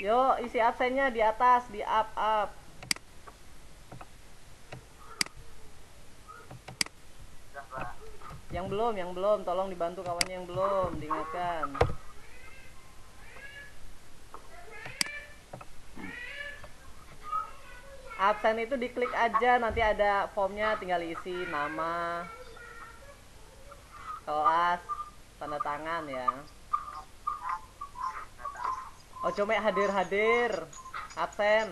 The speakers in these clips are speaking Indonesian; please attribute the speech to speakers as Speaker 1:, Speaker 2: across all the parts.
Speaker 1: Yuk, isi absennya di atas, di up. Yang belum, tolong dibantu kawannya yang belum, diingatkan. Absen itu diklik aja, nanti ada formnya, tinggal isi nama, kelas, tanda tangan ya. Oh, cuma hadir, absen.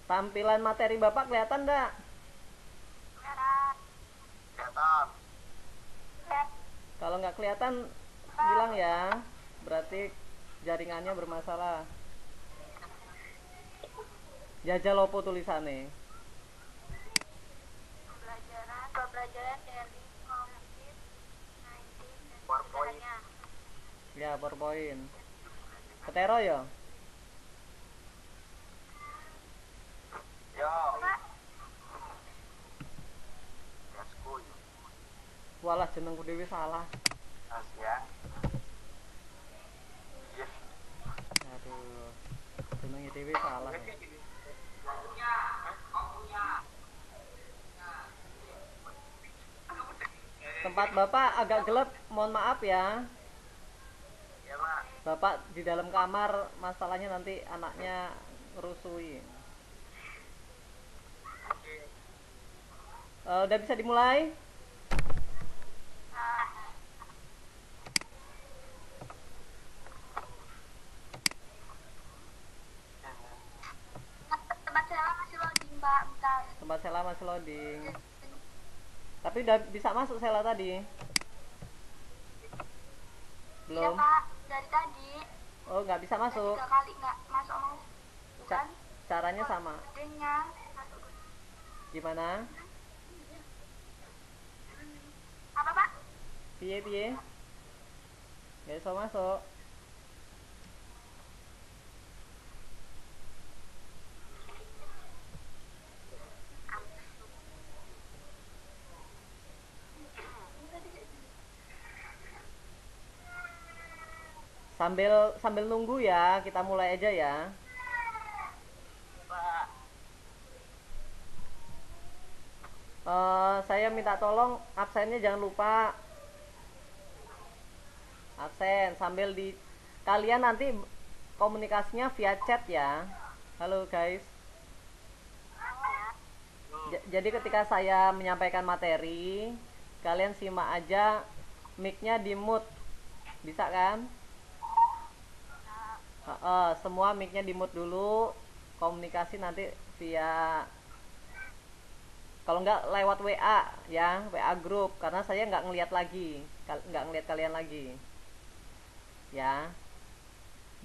Speaker 1: Tampilan materi Bapak kelihatan enggak?
Speaker 2: Kelihatan.
Speaker 1: Kalau nggak kelihatan bilang ya, berarti jaringannya bermasalah. Jajal opo tulisannya.
Speaker 3: Pembelajaran dari COVID-19 dan
Speaker 2: PowerPoint.
Speaker 1: Ya, PowerPoint. Ketero ya?
Speaker 2: Yo. Gaskuy.
Speaker 1: Walah jenengku dhewe salah.
Speaker 2: Asia. Yes.
Speaker 1: Aduh. Jenenge dhewe salah. Tempat Bapak agak gelap, mohon maaf ya.
Speaker 2: Ya, Pak.
Speaker 1: Bapak di dalam kamar, masalahnya nanti anaknya rusui. Udah bisa dimulai?
Speaker 3: tempat saya masih loading, Mbak. Bentar.
Speaker 1: Tempat Sela masih loading. Tapi udah bisa masuk Sela tadi?
Speaker 3: Iya,
Speaker 1: Belum?
Speaker 3: Pak. Dari tadi.
Speaker 1: Oh, nggak bisa masuk.
Speaker 3: 3 kali nggak masuk, Mas. Bukan?
Speaker 1: Caranya sama.
Speaker 3: Gedenya masuk.
Speaker 1: Gimana?
Speaker 3: Apa, Pak?
Speaker 1: Piye? Nggak bisa masuk. Sambil nunggu ya, kita mulai aja ya.
Speaker 2: Pak.
Speaker 1: Saya minta tolong absennya jangan lupa. Absen sambil di kalian nanti komunikasinya via chat ya. Halo guys. Jadi ketika saya menyampaikan materi, kalian simak aja, mic-nya di mute. Bisa kan? Semua mic-nya di mute dulu. Komunikasi nanti via, kalau nggak lewat WA ya, WA grup, karena saya nggak ngelihat kalian lagi ya.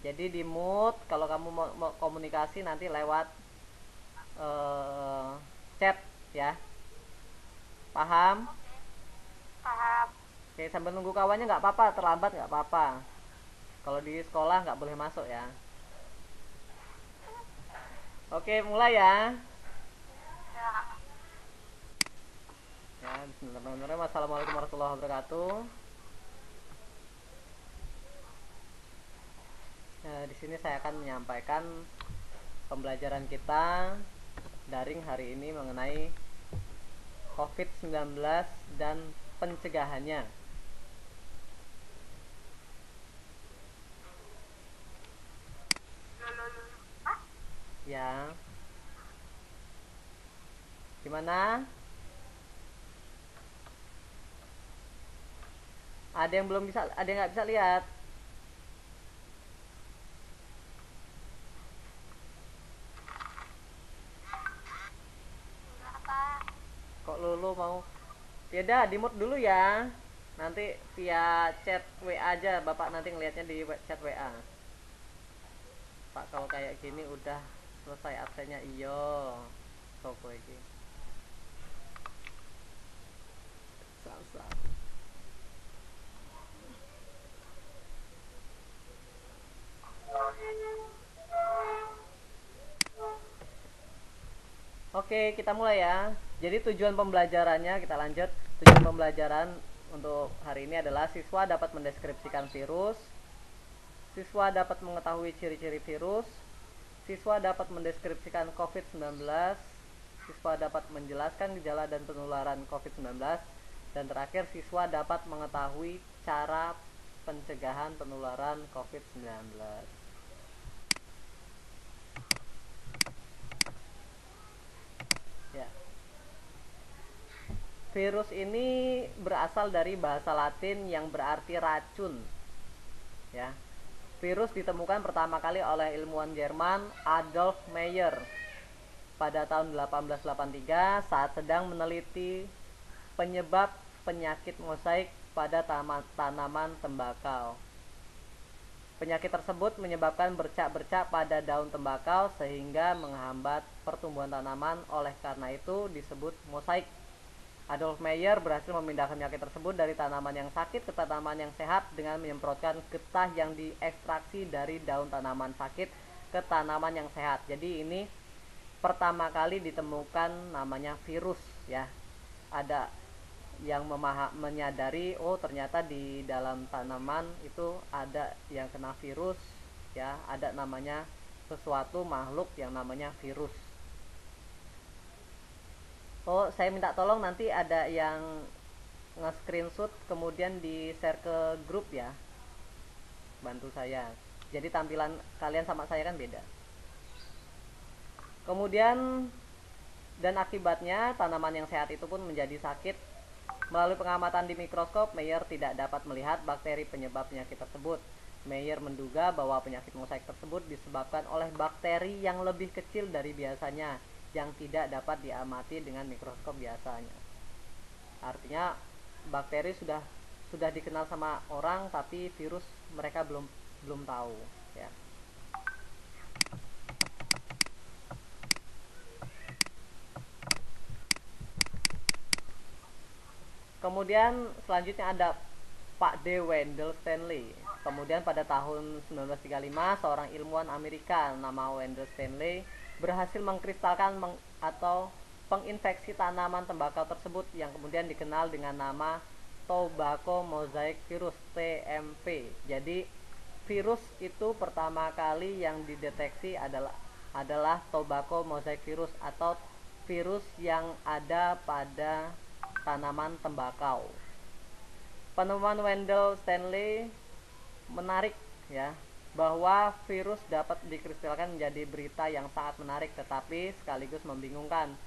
Speaker 1: Jadi di mute kalau kamu mau komunikasi nanti lewat chat ya. Paham?
Speaker 3: Paham.
Speaker 1: Oke, sambil nunggu kawannya nggak apa-apa, terlambat nggak apa-apa. Kalau di sekolah nggak boleh masuk ya. Oke, mulai ya. Ya, bismillahirrahmanirrahim. Assalamualaikum warahmatullahi wabarakatuh. Nah, di sini saya akan menyampaikan pembelajaran kita daring hari ini mengenai COVID-19 dan pencegahannya.
Speaker 3: Apa?
Speaker 1: Ya. Gimana? Ada yang belum bisa, ada yang nggak bisa lihat?
Speaker 3: Kenapa?
Speaker 1: Kok Lulu mau? Ya udah, di mute dulu ya. Nanti via chat WA aja, Bapak nanti ngelihatnya di chat WA. Pak, kalau kayak gini udah selesai absennya iyo. Sopo iki. Salsa. Oke, kita mulai ya. Jadi tujuan pembelajarannya, kita lanjut. Tujuan pembelajaran untuk hari ini adalah siswa dapat mendeskripsikan virus, siswa dapat mengetahui ciri-ciri virus, siswa dapat mendeskripsikan COVID-19, siswa dapat menjelaskan gejala dan penularan COVID-19, dan terakhir siswa dapat mengetahui cara pencegahan penularan COVID-19. Ya. Virus ini berasal dari bahasa Latin yang berarti racun. Ya. Virus ditemukan pertama kali oleh ilmuwan Jerman Adolf Meyer pada tahun 1883 saat sedang meneliti penyebab penyakit mosaik pada tanaman tembakau. Penyakit tersebut menyebabkan bercak-bercak pada daun tembakau sehingga menghambat pertumbuhan tanaman, oleh karena itu disebut mosaik. Adolf Meyer berhasil memindahkan penyakit tersebut dari tanaman yang sakit ke tanaman yang sehat dengan menyemprotkan getah yang diekstraksi dari daun tanaman sakit ke tanaman yang sehat. Jadi ini pertama kali ditemukan namanya virus ya. Ada yang menyadari oh ternyata di dalam tanaman itu ada yang kena virus ya, ada namanya sesuatu makhluk yang namanya virus. Oh, saya minta tolong nanti ada yang nge-screenshot kemudian di-share ke grup ya. Bantu saya. Jadi tampilan kalian sama saya kan beda. Kemudian dan akibatnya tanaman yang sehat itu pun menjadi sakit. Melalui pengamatan di mikroskop, Meyer tidak dapat melihat bakteri penyebab penyakit tersebut. Meyer menduga bahwa penyakit mosaik tersebut disebabkan oleh bakteri yang lebih kecil dari biasanya, yang tidak dapat diamati dengan mikroskop biasanya. Artinya bakteri sudah dikenal sama orang, tapi virus mereka belum tahu ya. Kemudian selanjutnya ada Pak D. Wendell Stanley. Kemudian pada tahun 1935 seorang ilmuwan Amerika nama Wendell Stanley berhasil mengkristalkan atau penginfeksi tanaman tembakau tersebut yang kemudian dikenal dengan nama Tobacco Mosaic Virus TMV. Jadi virus itu pertama kali yang dideteksi adalah Tobacco Mosaic Virus atau virus yang ada pada tanaman tembakau. Penemuan Wendell Stanley menarik ya, bahwa virus dapat dikristalkan menjadi berita yang sangat menarik tetapi sekaligus membingungkan.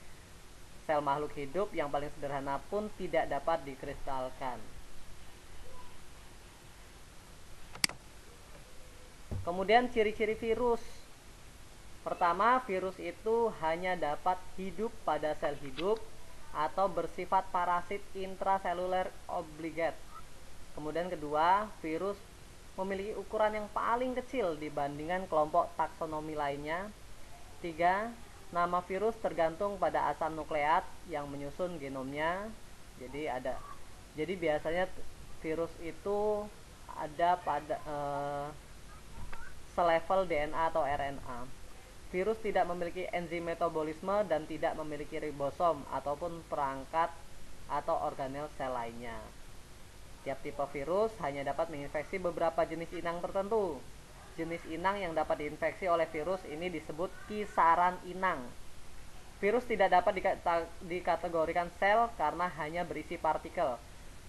Speaker 1: Sel makhluk hidup yang paling sederhana pun tidak dapat dikristalkan. Kemudian ciri-ciri virus. Pertama, virus itu hanya dapat hidup pada sel hidup atau bersifat parasit intraseluler obligat. Kemudian kedua, virus memiliki ukuran yang paling kecil dibandingkan kelompok taksonomi lainnya. 3. Nama virus tergantung pada asam nukleat yang menyusun genomnya. Jadi biasanya virus itu ada pada selevel DNA atau RNA. Virus tidak memiliki enzim metabolisme dan tidak memiliki ribosom ataupun perangkat atau organel sel lainnya. Tiap tipe virus hanya dapat menginfeksi beberapa jenis inang tertentu. Jenis inang yang dapat diinfeksi oleh virus ini disebut kisaran inang. Virus tidak dapat dikategorikan sel karena hanya berisi partikel.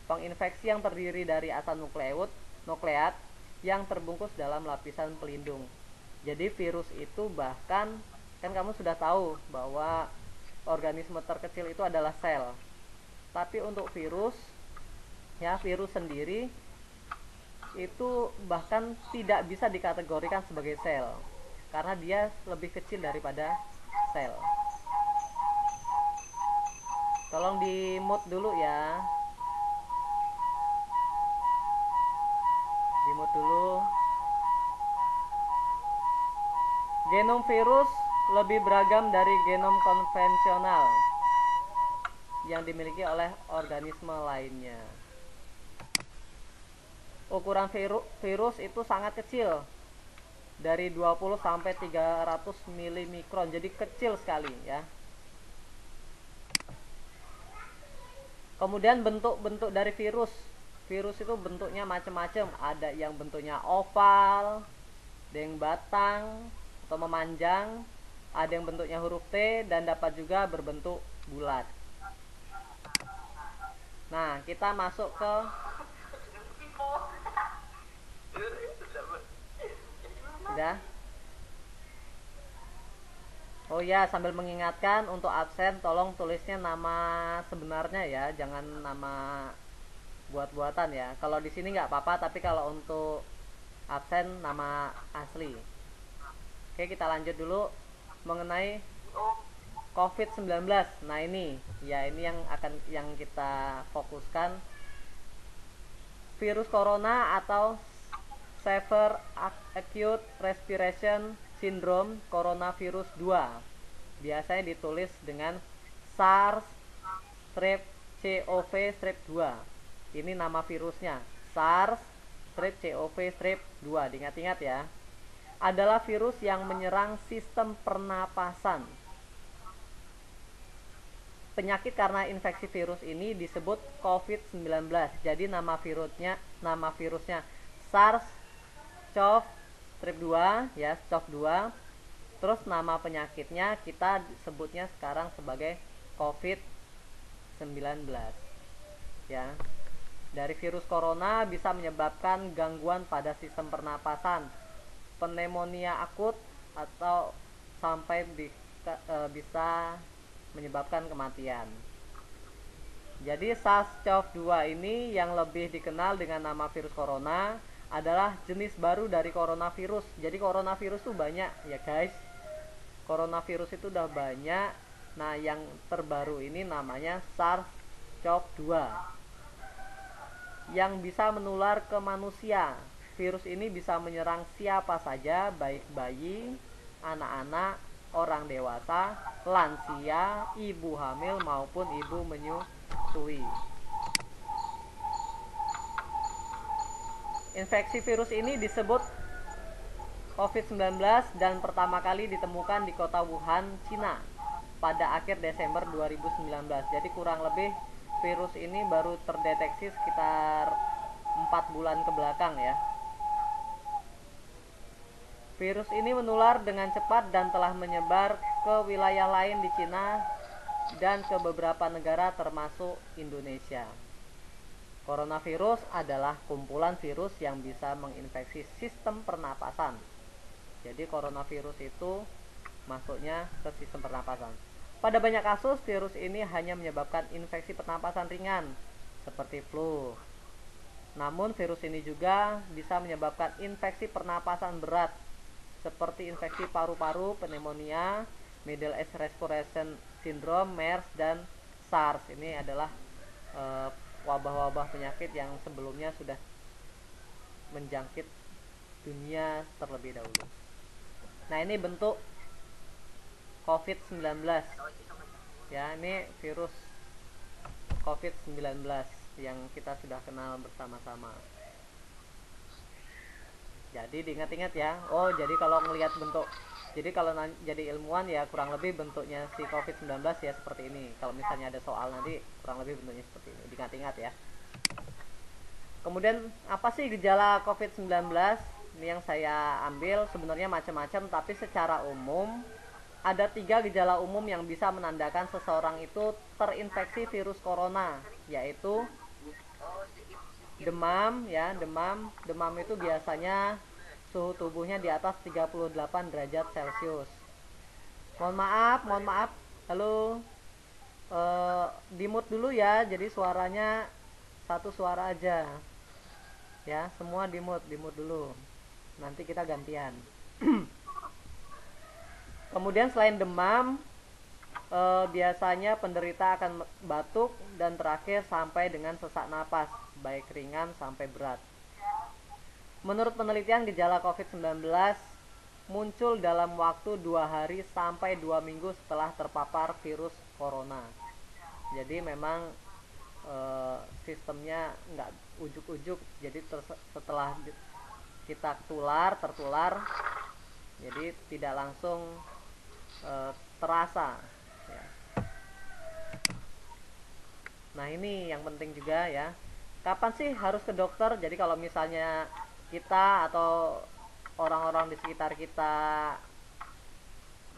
Speaker 1: Penginfeksi yang terdiri dari asam nukleat yang terbungkus dalam lapisan pelindung. Jadi virus itu bahkan, kan kamu sudah tahu bahwa organisme terkecil itu adalah sel. Tapi untuk virus, ya virus sendiri itu bahkan tidak bisa dikategorikan sebagai sel karena dia lebih kecil daripada sel. Tolong di mute dulu ya. Di mute dulu. Genom virus lebih beragam dari genom konvensional yang dimiliki oleh organisme lainnya. Ukuran virus itu sangat kecil, dari 20 sampai 300 milimikron, jadi kecil sekali ya. Kemudian bentuk-bentuk dari virus itu bentuknya macam-macam, ada yang bentuknya oval, ada yang batang atau memanjang, ada yang bentuknya huruf T, dan dapat juga berbentuk bulat. Nah, kita masuk ke udah. Oh ya, sambil mengingatkan untuk absen tolong tulisnya nama sebenarnya ya, jangan nama buat-buatan ya. Kalau di sini nggak apa-apa, tapi kalau untuk absen nama asli. Oke, kita lanjut dulu mengenai COVID-19. Nah, ini yang kita fokuskan. Virus corona atau Severe Acute Respiration Syndrome Coronavirus 2. Biasanya ditulis dengan SARS-CoV-2. Ini nama virusnya, SARS-CoV-2. Diingat-ingat ya. Adalah virus yang menyerang sistem pernapasan. Penyakit karena infeksi virus ini disebut COVID-19. Jadi nama virusnya SARS-CoV-2 ya, CoV-2. Terus nama penyakitnya kita sebutnya sekarang sebagai COVID-19. Ya. Dari virus corona bisa menyebabkan gangguan pada sistem pernapasan, pneumonia akut, atau sampai bisa menyebabkan kematian. Jadi SARS-CoV-2 ini yang lebih dikenal dengan nama virus corona adalah jenis baru dari coronavirus. Jadi coronavirus itu banyak ya guys. Coronavirus itu udah banyak. Nah, yang terbaru ini namanya SARS-CoV-2 yang bisa menular ke manusia. Virus ini bisa menyerang siapa saja, baik bayi, anak-anak, orang dewasa, lansia, ibu hamil maupun ibu menyusui. Infeksi virus ini disebut COVID-19 dan pertama kali ditemukan di kota Wuhan, Cina pada akhir Desember 2019. Jadi kurang lebih virus ini baru terdeteksi sekitar 4 bulan ke belakang ya. Virus ini menular dengan cepat dan telah menyebar ke wilayah lain di Cina dan ke beberapa negara termasuk Indonesia. Coronavirus adalah kumpulan virus yang bisa menginfeksi sistem pernapasan. Jadi coronavirus itu masuknya ke sistem pernapasan. Pada banyak kasus, virus ini hanya menyebabkan infeksi pernapasan ringan, seperti flu. Namun virus ini juga bisa menyebabkan infeksi pernapasan berat, seperti infeksi paru-paru, pneumonia, Middle East Respiratory Syndrome, MERS, dan SARS. Ini adalah wabah-wabah penyakit yang sebelumnya sudah menjangkit dunia terlebih dahulu. Nah, ini bentuk COVID-19 ya, ini virus COVID-19 yang kita sudah kenal bersama-sama. Jadi diingat-ingat ya. Oh, jadi kalau ngelihat bentuk, jadi kalau jadi ilmuwan ya kurang lebih bentuknya si COVID-19 ya seperti ini. Kalau misalnya ada soal nanti kurang lebih bentuknya seperti ini. Diingat-ingat ya. Kemudian apa sih gejala COVID-19? Ini yang saya ambil sebenarnya macam-macam, tapi secara umum ada 3 gejala umum yang bisa menandakan seseorang itu terinfeksi virus corona, yaitu demam ya, demam itu biasanya suhu tubuhnya di atas 38 derajat Celcius. Mohon maaf. Halo. Di mute dulu ya, jadi suaranya satu suara aja. Ya, semua di mute dulu. Nanti kita gantian. Kemudian selain demam, biasanya penderita akan batuk dan terakhir sampai dengan sesak napas, baik ringan sampai berat. Menurut penelitian, gejala COVID-19 muncul dalam waktu 2 hari sampai 2 minggu setelah terpapar virus corona. Jadi memang sistemnya nggak ujuk-ujuk, jadi setelah kita tertular, jadi tidak langsung terasa ya. Nah ini yang penting juga ya, kapan sih harus ke dokter. Jadi kalau misalnya kita atau orang-orang di sekitar kita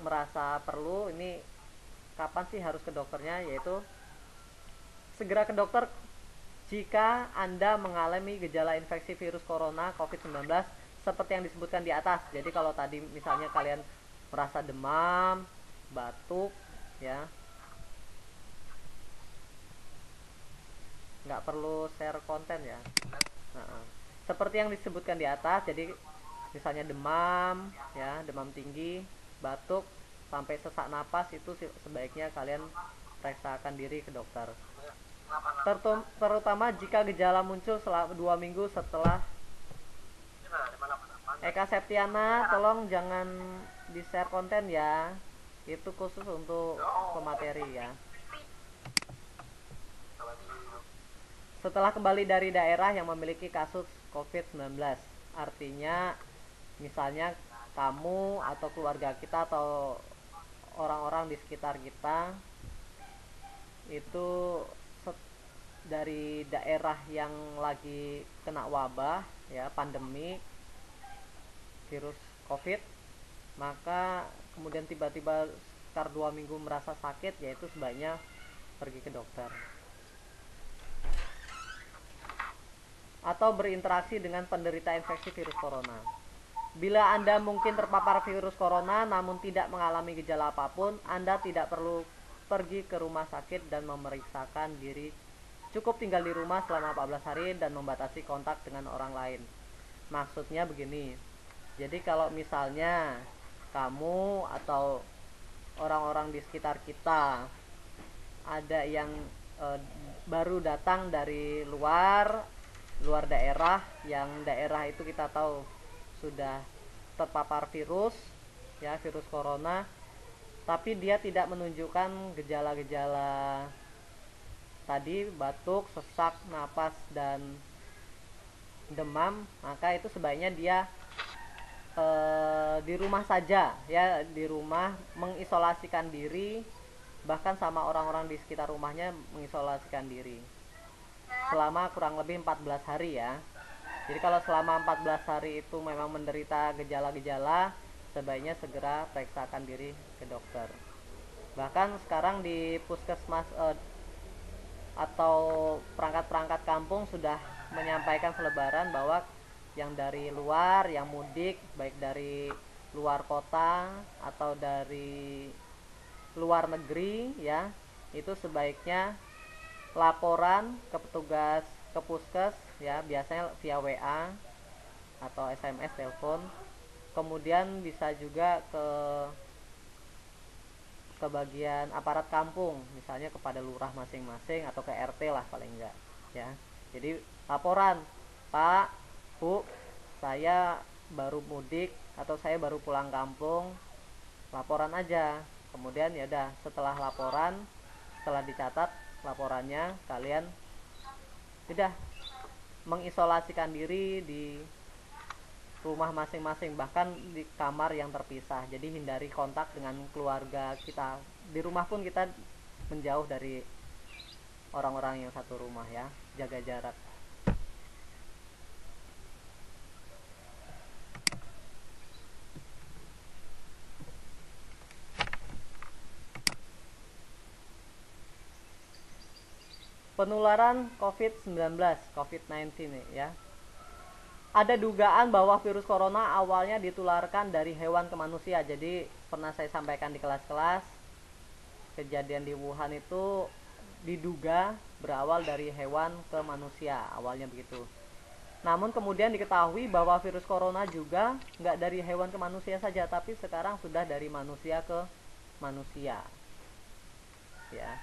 Speaker 1: merasa perlu, ini kapan sih harus ke dokternya, yaitu segera ke dokter jika Anda mengalami gejala infeksi virus corona COVID-19 seperti yang disebutkan di atas. Jadi kalau tadi misalnya kalian merasa demam, batuk ya, nggak perlu share konten ya. Seperti yang disebutkan di atas, jadi misalnya demam ya, demam tinggi, batuk sampai sesak napas, itu sebaiknya kalian periksakan diri ke dokter. Terutama jika gejala muncul selama 2 minggu setelah. Eka Septiana, tolong jangan di share konten ya, itu khusus untuk pemateri ya. Setelah kembali dari daerah yang memiliki kasus COVID-19, artinya misalnya kamu atau keluarga kita atau orang-orang di sekitar kita itu dari daerah yang lagi kena wabah ya, pandemi virus COVID, maka kemudian tiba-tiba sekitar 2 minggu merasa sakit, yaitu sebaiknya pergi ke dokter. Atau berinteraksi dengan penderita infeksi virus corona. Bila Anda mungkin terpapar virus corona namun tidak mengalami gejala apapun, Anda tidak perlu pergi ke rumah sakit dan memeriksakan diri. Cukup tinggal di rumah selama 14 hari dan membatasi kontak dengan orang lain. Maksudnya begini, jadi kalau misalnya kamu atau orang-orang di sekitar kita ada yang baru datang dari luar daerah, yang daerah itu kita tahu sudah terpapar virus ya, virus corona, tapi dia tidak menunjukkan gejala-gejala tadi, batuk, sesak napas dan demam, maka itu sebaiknya dia di rumah saja ya, di rumah mengisolasikan diri, bahkan sama orang-orang di sekitar rumahnya mengisolasikan diri selama kurang lebih 14 hari ya. Jadi kalau selama 14 hari itu memang menderita gejala-gejala, sebaiknya segera periksakan diri ke dokter. Bahkan sekarang di puskesmas atau perangkat-perangkat kampung sudah menyampaikan selebaran bahwa yang dari luar, yang mudik, baik dari luar kota atau dari luar negeri ya, itu sebaiknya laporan ke petugas ke puskes ya, biasanya via WA atau SMS, telepon. Kemudian bisa juga ke bagian aparat kampung, misalnya kepada lurah masing-masing atau ke RT lah paling enggak ya. Jadi laporan, Pak, Bu, saya baru mudik atau saya baru pulang kampung, laporan aja. Kemudian ya udah, setelah laporan, setelah dicatat laporannya, kalian udah mengisolasikan diri di rumah masing-masing, bahkan di kamar yang terpisah. Jadi hindari kontak dengan keluarga kita. Di rumah pun kita menjauh dari orang-orang yang satu rumah ya, jaga jarak. penularan COVID-19 nih ya. Ada dugaan bahwa virus corona awalnya ditularkan dari hewan ke manusia. Jadi pernah saya sampaikan di kelas-kelas, kejadian di Wuhan itu diduga berawal dari hewan ke manusia, awalnya begitu. Namun kemudian diketahui bahwa virus corona juga nggak dari hewan ke manusia saja, tapi sekarang sudah dari manusia ke manusia. Ya.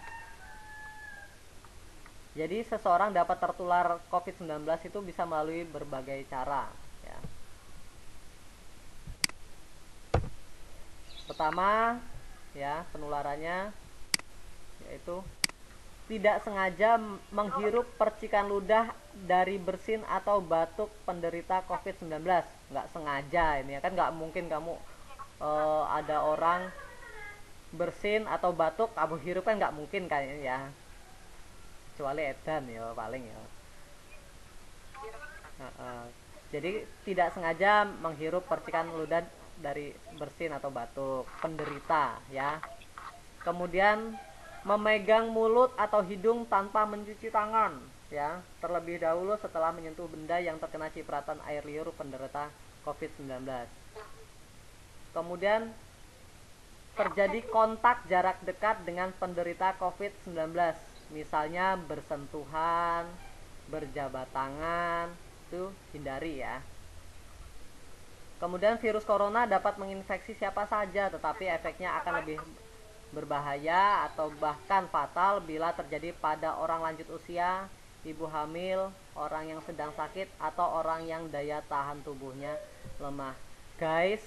Speaker 1: Jadi seseorang dapat tertular COVID-19 itu bisa melalui berbagai cara. Ya. Pertama, ya penularannya yaitu tidak sengaja menghirup percikan ludah dari bersin atau batuk penderita COVID-19. Nggak sengaja ini ya kan, nggak mungkin kamu ada orang bersin atau batuk kamu hirup, kan nggak mungkin kayaknya ya, kecuali edan ya paling ya. Jadi tidak sengaja menghirup percikan ludah dari bersin atau batuk penderita ya. Kemudian memegang mulut atau hidung tanpa mencuci tangan ya, terlebih dahulu setelah menyentuh benda yang terkena cipratan air liur penderita COVID-19. Kemudian terjadi kontak jarak dekat dengan penderita COVID-19, misalnya bersentuhan, berjabat tangan, itu hindari ya. Kemudian virus corona dapat menginfeksi siapa saja, tetapi efeknya akan lebih berbahaya atau bahkan fatal bila terjadi pada orang lanjut usia, ibu hamil, orang yang sedang sakit, atau orang yang daya tahan tubuhnya lemah. Guys,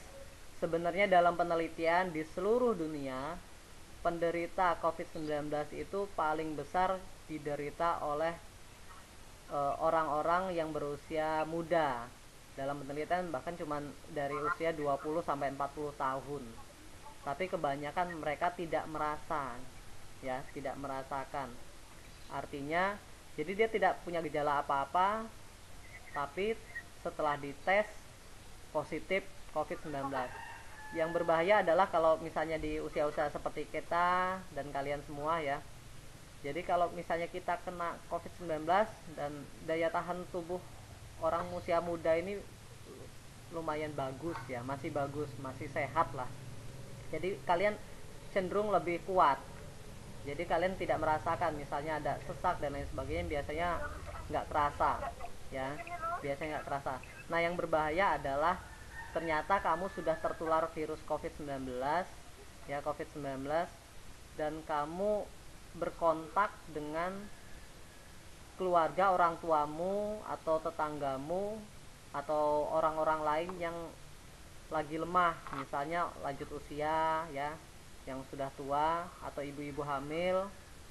Speaker 1: sebenarnya dalam penelitian di seluruh dunia, penderita COVID-19 itu paling besar diderita oleh orang-orang yang berusia muda. Dalam penelitian bahkan cuma dari usia 20 sampai 40 tahun. Tapi kebanyakan mereka tidak merasa, ya, tidak merasakan. Artinya, jadi dia tidak punya gejala apa-apa, tapi setelah dites positif COVID-19. Yang berbahaya adalah kalau misalnya di usia-usia seperti kita dan kalian semua ya. Jadi kalau misalnya kita kena COVID-19 dan daya tahan tubuh orang usia muda ini lumayan bagus ya, masih bagus, masih sehat lah. Jadi kalian cenderung lebih kuat. Jadi kalian tidak merasakan misalnya ada sesak dan lain sebagainya, biasanya nggak terasa ya, biasanya nggak terasa. Nah yang berbahaya adalah ternyata kamu sudah tertular virus COVID-19 ya, COVID-19, dan kamu berkontak dengan keluarga, orang tuamu atau tetanggamu atau orang-orang lain yang lagi lemah, misalnya lanjut usia ya, yang sudah tua, atau ibu-ibu hamil,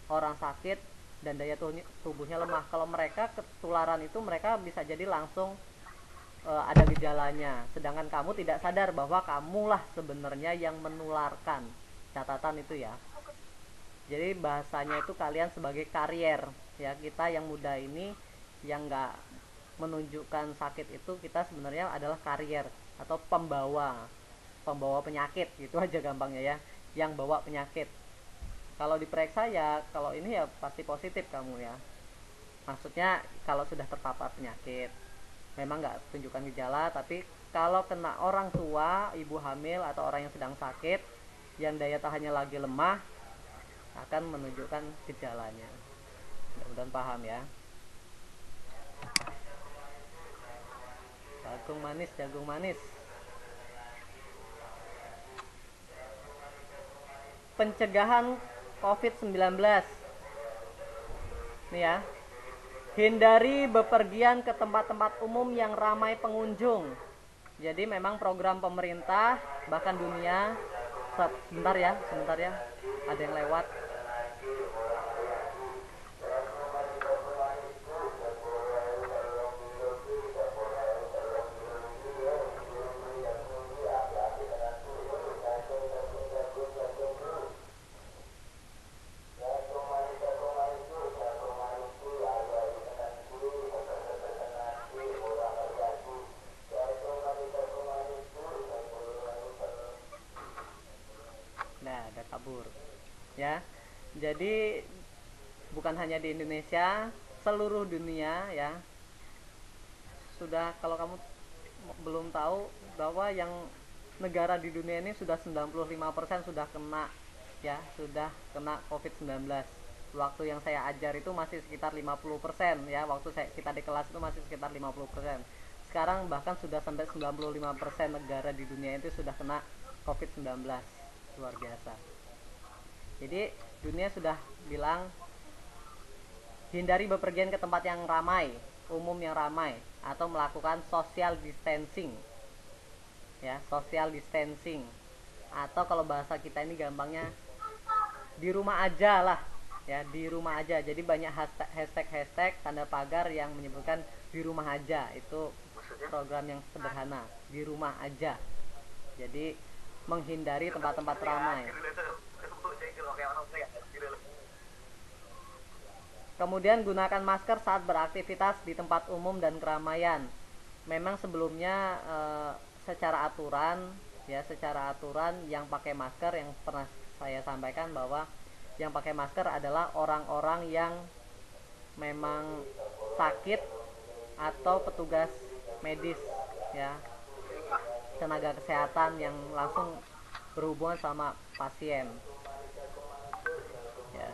Speaker 1: orang sakit dan daya tubuhnya lemah. Kalau mereka ketularan itu, mereka bisa jadi langsung ada gejalanya, sedangkan kamu tidak sadar bahwa kamulah sebenarnya yang menularkan. Catatan itu ya. Jadi bahasanya itu kalian sebagai karier ya, kita yang muda ini yang nggak menunjukkan sakit itu, kita sebenarnya adalah karier atau pembawa penyakit, gitu aja gampangnya ya, yang bawa penyakit. Kalau diperiksa ya, kalau ini ya pasti positif kamu ya, maksudnya kalau sudah terpapar penyakit memang nggak tunjukkan gejala, tapi kalau kena orang tua, ibu hamil atau orang yang sedang sakit yang daya tahannya lagi lemah akan menunjukkan gejalanya. Mudah-mudahan paham ya. Jagung manis. Pencegahan COVID-19. Nih ya. Hindari bepergian ke tempat-tempat umum yang ramai pengunjung. Jadi memang program pemerintah bahkan dunia. Sebentar ya. Ada yang lewat. Nah, ada kabur. Ya. Jadi bukan hanya di Indonesia, seluruh dunia ya. Sudah, kalau kamu belum tahu bahwa yang negara di dunia ini sudah 95% sudah kena ya, sudah kena COVID-19. Waktu yang saya ajar itu masih sekitar 50% ya, waktu kita di kelas itu masih sekitar 50%. Sekarang bahkan sudah sampai 95% negara di dunia itu sudah kena COVID-19. Luar biasa. Jadi dunia sudah bilang hindari bepergian ke tempat yang ramai, umum yang ramai, atau melakukan social distancing. Ya, social distancing. Atau kalau bahasa kita ini gampangnya di rumah aja lah. Ya, di rumah aja. Jadi banyak hashtag tanda pagar yang menyebutkan di rumah aja. Itu program yang sederhana, di rumah aja. Jadi menghindari tempat-tempat ramai. Kemudian gunakan masker saat beraktivitas di tempat umum dan keramaian. Memang sebelumnya secara aturan yang pakai masker, yang pernah saya sampaikan bahwa yang pakai masker adalah orang-orang yang memang sakit atau petugas medis ya, tenaga kesehatan yang langsung berhubungan sama pasien ya.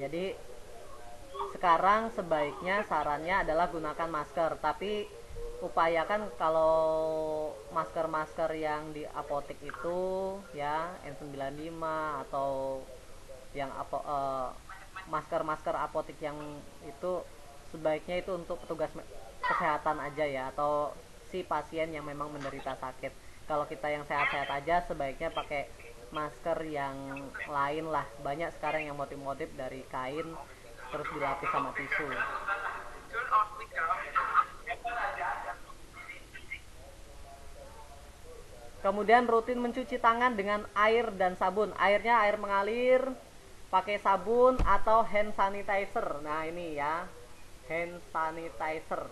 Speaker 1: Jadi sekarang sebaiknya sarannya adalah gunakan masker, tapi upayakan kalau masker-masker yang di apotek itu ya, N95 atau yang masker-masker apotek yang itu sebaiknya itu untuk petugas kesehatan aja ya, atau si pasien yang memang menderita sakit. Kalau kita yang sehat-sehat aja sebaiknya pakai masker yang lain lah. Banyak sekarang yang motif-motif dari kain terus dilapis sama tisu. Kemudian rutin mencuci tangan dengan air dan sabun. Airnya air mengalir, pakai sabun atau hand sanitizer. Nah ini ya, hand sanitizer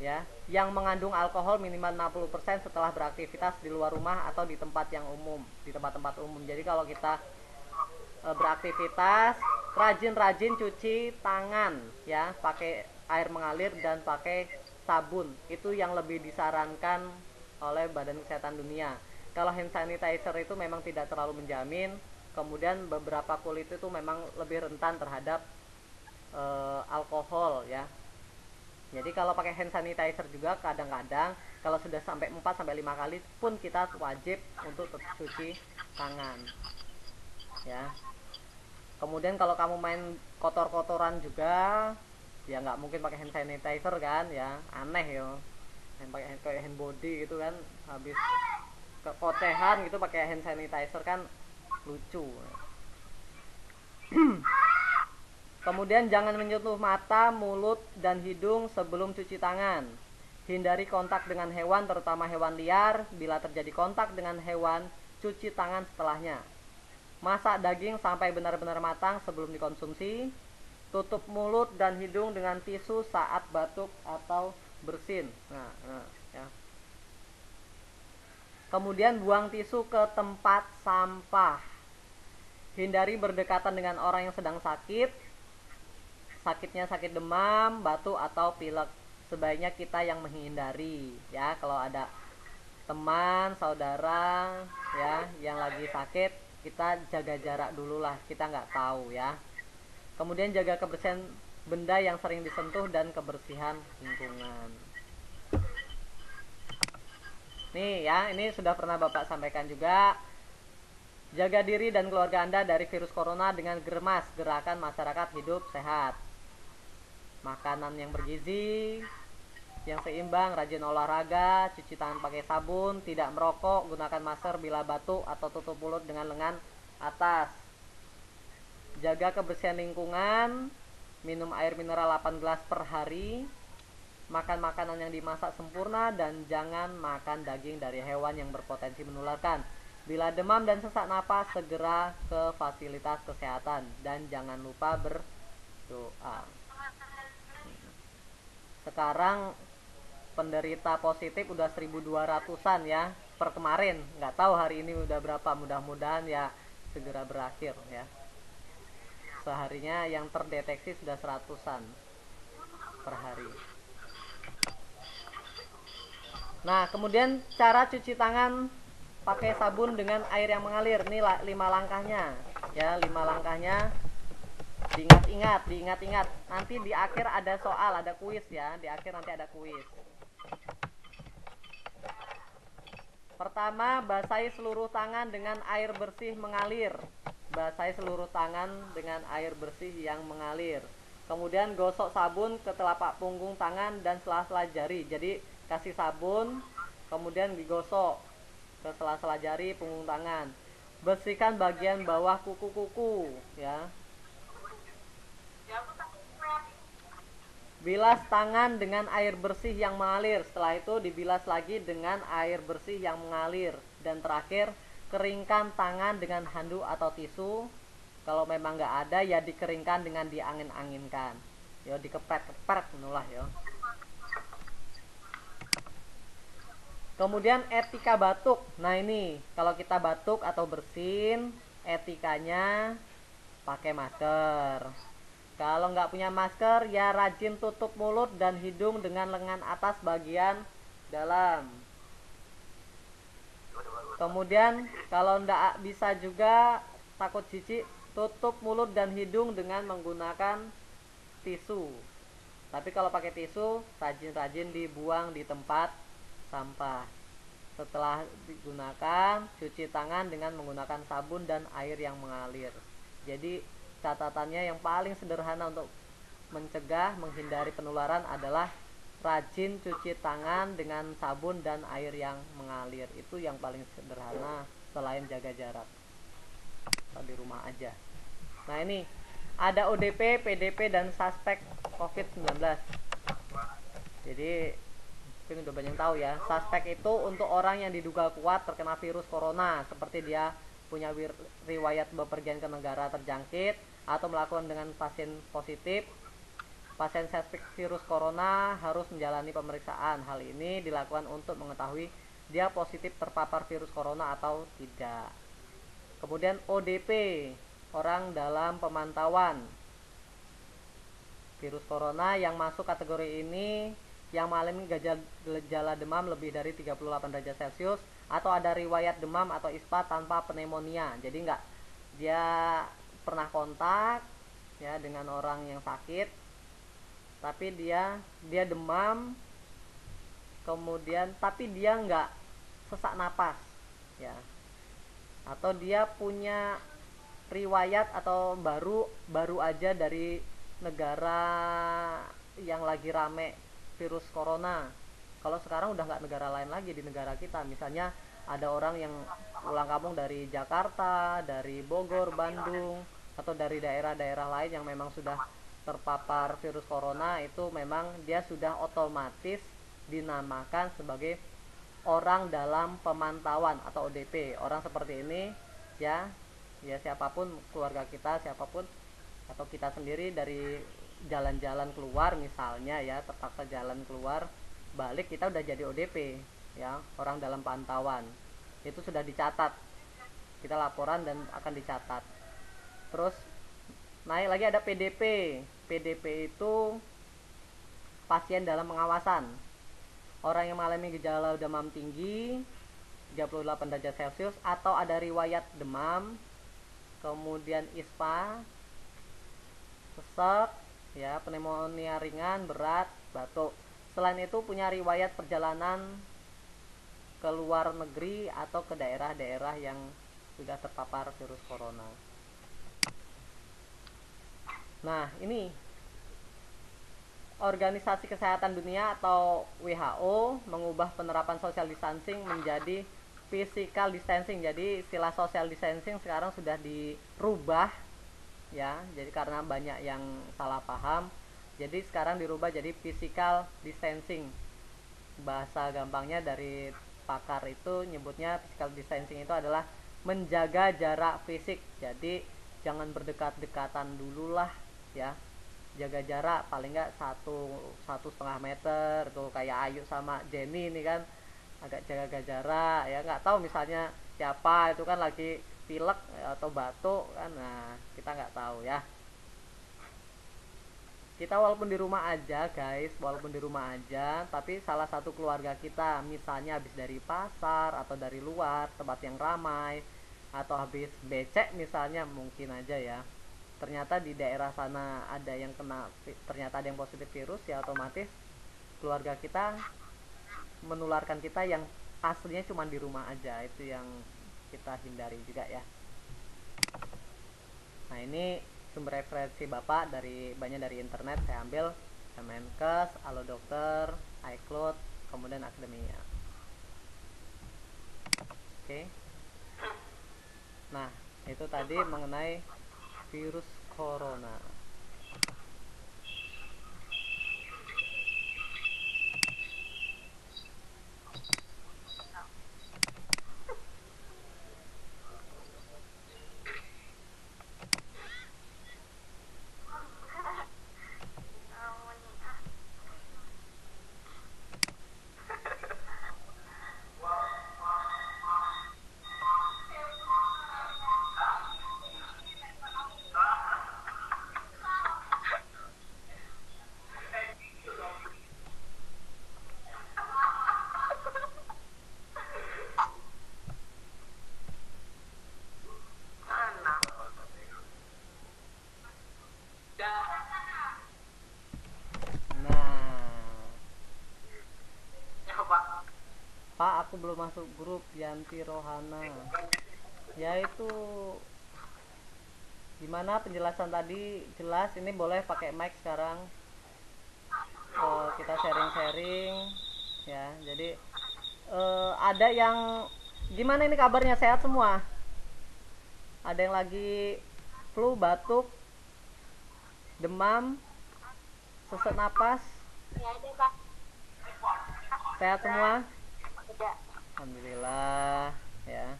Speaker 1: ya, yang mengandung alkohol minimal 60% setelah beraktivitas di luar rumah atau di tempat yang umum, di tempat-tempat umum. Jadi kalau kita beraktivitas, rajin-rajin cuci tangan ya, pakai air mengalir dan pakai sabun. Itu yang lebih disarankan oleh Badan Kesehatan Dunia. Kalau hand sanitizer itu memang tidak terlalu menjamin. Kemudian beberapa kulit itu memang lebih rentan terhadap alkohol ya. Jadi kalau pakai hand sanitizer juga kadang-kadang kalau sudah sampai 4 sampai 5 kali pun kita wajib untuk cuci tangan. Ya. Kemudian kalau kamu main kotor-kotoran juga, ya nggak mungkin pakai hand sanitizer kan ya, aneh yo. Pakai hand body gitu kan, habis kekocehan gitu pakai hand sanitizer kan lucu. Kemudian jangan menyentuh mata, mulut, dan hidung sebelum cuci tangan. Hindari kontak dengan hewan, terutama hewan liar. Bila terjadi kontak dengan hewan, cuci tangan setelahnya. Masak daging sampai benar-benar matang sebelum dikonsumsi. Tutup mulut dan hidung dengan tisu saat batuk atau bersin. Nah, ya. Kemudian buang tisu ke tempat sampah. Hindari berdekatan dengan orang yang sedang sakit. Sakitnya sakit demam, batuk atau pilek. Sebaiknya kita yang menghindari ya. Kalau ada teman, saudara ya yang lagi sakit, kita jaga jarak dulu lah. Kita nggak tahu ya. Kemudian jaga kebersihan benda yang sering disentuh dan kebersihan lingkungan. Nih ya, ini sudah pernah Bapak sampaikan juga. Jaga diri dan keluarga Anda dari virus corona dengan GERMAS, Gerakan Masyarakat Hidup Sehat. Makanan yang bergizi, yang seimbang, rajin olahraga, cuci tangan pakai sabun, tidak merokok, gunakan masker bila batuk atau tutup mulut dengan lengan atas. Jaga kebersihan lingkungan, minum air mineral 8 gelas per hari, makan makanan yang dimasak sempurna, dan jangan makan daging dari hewan yang berpotensi menularkan. Bila demam dan sesak napas, segera ke fasilitas kesehatan dan jangan lupa berdoa. Sekarang penderita positif udah 1.200-an ya per kemarin. Nggak tahu hari ini udah berapa, mudah-mudahan ya segera berakhir ya. seharinya yang terdeteksi sudah 100-an per hari. Nah, kemudian cara cuci tangan pakai sabun dengan air yang mengalir. Ini 5 langkahnya. Ya, 5 langkahnya. Diingat-ingat. Nanti di akhir ada soal, ada kuis ya. Di akhir nanti ada kuis. Pertama, basahi seluruh tangan dengan air bersih mengalir. Basahi seluruh tangan dengan air bersih yang mengalir. Kemudian gosok sabun ke telapak punggung tangan dan sela-sela jari. Jadi kasih sabun, kemudian digosok ke sela-sela jari, punggung tangan. Bersihkan bagian bawah kuku-kuku, ya. Bilas tangan dengan air bersih yang mengalir. Setelah itu dibilas lagi dengan air bersih yang mengalir. Dan terakhir, keringkan tangan dengan handuk atau tisu. Kalau memang nggak ada, ya dikeringkan dengan diangin-anginkan. Ya, dikepret-kepret menulah ya. Kemudian etika batuk. Nah ini, kalau kita batuk atau bersin, etikanya pakai masker. Kalau nggak punya masker, ya rajin tutup mulut dan hidung dengan lengan atas bagian dalam. Kemudian kalau nggak bisa juga, takut jijik, tutup mulut dan hidung dengan menggunakan tisu. Tapi kalau pakai tisu, rajin-rajin dibuang di tempat sampah. Setelah digunakan, cuci tangan dengan menggunakan sabun dan air yang mengalir. Jadi catatannya yang paling sederhana untuk mencegah, menghindari penularan adalah rajin cuci tangan dengan sabun dan air yang mengalir. Itu yang paling sederhana selain jaga jarak di rumah aja. Nah ini ada ODP, PDP dan suspek COVID-19. Jadi mungkin udah banyak tahu ya. Suspek itu untuk orang yang diduga kuat terkena virus corona, seperti dia punya riwayat bepergian ke negara terjangkit atau melakukan dengan pasien positif. Pasien suspek virus corona harus menjalani pemeriksaan. Hal ini dilakukan untuk mengetahui dia positif terpapar virus corona atau tidak. Kemudian ODP, orang dalam pemantauan. Virus corona yang masuk kategori ini yang mengalami gejala demam lebih dari 38 derajat Celcius atau ada riwayat demam atau ispa tanpa pneumonia. Jadi enggak dia pernah kontak ya dengan orang yang sakit, tapi dia demam, kemudian tapi dia enggak sesak napas ya. Atau dia punya riwayat atau baru aja dari negara yang lagi rame virus corona. Kalau sekarang udah nggak negara lain lagi, di negara kita misalnya ada orang yang pulang kampung dari Jakarta, dari Bogor, Bandung, atau dari daerah-daerah lain yang memang sudah terpapar virus corona, itu memang dia sudah otomatis dinamakan sebagai orang dalam pemantauan atau ODP. Orang seperti ini ya siapapun keluarga kita, siapapun atau kita sendiri dari jalan-jalan keluar misalnya ya, terpaksa jalan keluar balik, kita udah jadi ODP ya, orang dalam pantauan. Itu sudah dicatat, kita laporan dan akan dicatat. Terus naik lagi ada PDP. PDP itu pasien dalam pengawasan. Orang yang mengalami gejala demam tinggi 38 derajat Celcius atau ada riwayat demam, kemudian ispa, sesek ya, pneumonia ringan, berat, batuk. Selain itu punya riwayat perjalanan ke luar negeri atau ke daerah-daerah yang sudah terpapar virus corona. Nah, ini Organisasi Kesehatan Dunia atau WHO mengubah penerapan social distancing menjadi physical distancing. Jadi istilah social distancing sekarang sudah dirubah ya. Jadi karena banyak yang salah paham, jadi sekarang dirubah jadi physical distancing. Bahasa gampangnya dari pakar itu nyebutnya physical distancing itu adalah menjaga jarak fisik. Jadi jangan berdekat-dekatan dulu lah ya. Jaga jarak paling nggak 1,5 meter tuh, kayak Ayu sama Jenny ini kan agak jaga jarak ya. Nggak tahu misalnya siapa itu kan lagi pilek atau batuk kan, nah kita nggak tahu ya. kita walaupun di rumah aja guys, walaupun di rumah aja, tapi salah satu keluarga kita misalnya habis dari pasar atau dari luar tempat yang ramai, atau habis becek misalnya, mungkin aja ya, ternyata di daerah sana ada yang kena, ternyata ada yang positif virus, ya otomatis keluarga kita menularkan kita yang aslinya cuma di rumah aja. Itu yang kita hindari juga ya. Nah, ini sumber referensi Bapak dari banyak dari internet saya ambil, Kemenkes, Halo Dokter, iCloud, kemudian Akademia. Oke. Nah, itu tadi mengenai virus corona. Nah, Pak, aku belum masuk grup Yanti Rohana. Ya itu gimana penjelasan tadi? Jelas? Ini boleh pakai mic sekarang. Kita sharing-sharing ya. Jadi ada yang gimana ini kabarnya, sehat semua? Ada yang lagi flu, batuk, demam, sesak napas?
Speaker 3: Ya ada Pak.
Speaker 1: Sehat semua?
Speaker 3: Ada.
Speaker 1: Alhamdulillah ya.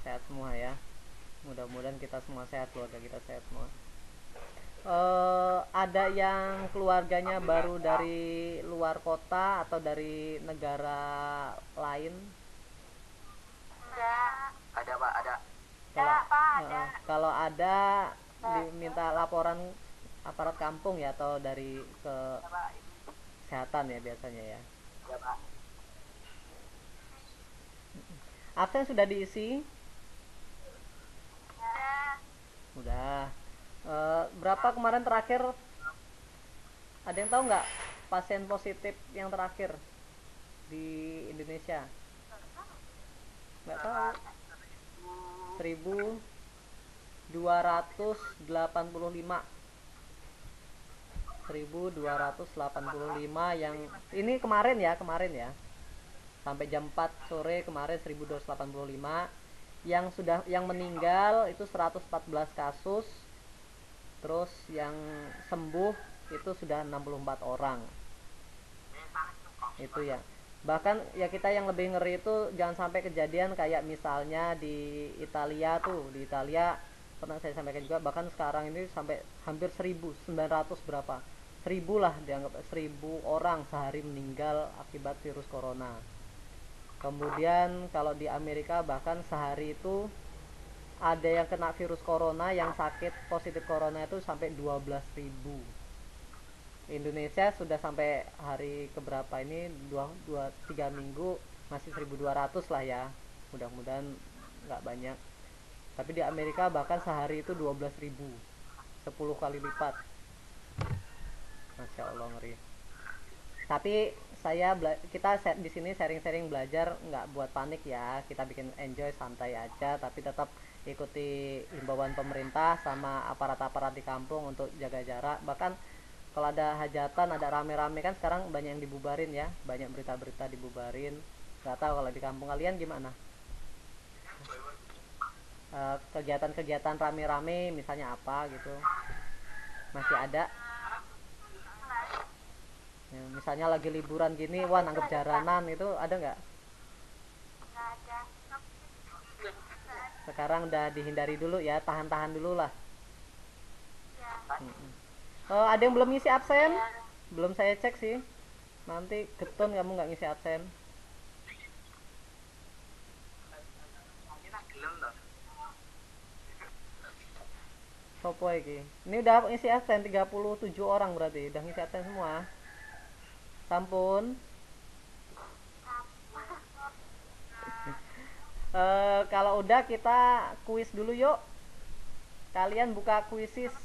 Speaker 1: Sehat semua ya. Mudah-mudahan kita semua sehat, keluarga kita sehat semua. Ada yang keluarganya baru dari luar kota atau dari negara lain?
Speaker 3: Enggak.
Speaker 2: Ada Pak, ada.
Speaker 3: Ada Pak, ada.
Speaker 1: Kalau ada diminta laporan aparat kampung ya, atau dari ke
Speaker 2: Ada Pak.
Speaker 1: kesehatan ya biasanya ya.
Speaker 2: Ada Pak.
Speaker 1: Absen sudah diisi?
Speaker 3: Ada.
Speaker 1: Udah. Berapa kemarin terakhir? Ada yang tahu nggak pasien positif yang terakhir di Indonesia? Nggak tahu. 1285. 1285 yang ini kemarin ya, sampai jam 4 sore kemarin 1285. Yang meninggal itu 114 kasus. Terus yang sembuh itu sudah 64 orang. Itu ya. Bahkan ya kita yang lebih ngeri itu jangan sampai kejadian kayak misalnya di Italia tuh. Di Italia pernah saya sampaikan juga, bahkan sekarang ini sampai hampir 1900 berapa? 1000 lah, dianggap 1000 orang sehari meninggal akibat virus corona. Kemudian kalau di Amerika bahkan sehari itu ada yang kena virus corona, yang sakit positif corona itu sampai 12.000. Indonesia sudah sampai hari keberapa ini, 3 minggu masih 1.200 lah ya, mudah-mudahan nggak banyak. Tapi di Amerika bahkan sehari itu 12.000, 10 kali lipat. Masya Allah, ngeri. Tapi kita di sini sharing-sharing belajar, nggak buat panik ya, kita bikin enjoy santai aja, tapi tetap ikuti himbauan pemerintah sama aparat-aparat di kampung untuk jaga jarak. Bahkan kalau ada hajatan, ada rame-rame kan sekarang banyak yang dibubarin ya, banyak berita-berita dibubarin. Nggak tahu kalau di kampung kalian gimana? Kegiatan-kegiatan rame-rame misalnya apa gitu masih ada ya, misalnya lagi liburan gini, wah nanggep jaranan, itu ada nggak?
Speaker 3: Nggak ada.
Speaker 1: Sekarang udah dihindari dulu ya, tahan-tahan dulu lah.
Speaker 3: Ya.
Speaker 1: Ada yang belum ngisi absen? Belum saya cek sih, nanti getun kamu nggak ngisi absen. Sopo iki? Ini udah ngisi absen 37 orang berarti, udah ngisi absen semua. Sampun. Kalau udah kita kuis dulu yuk. Kalian buka kuisis.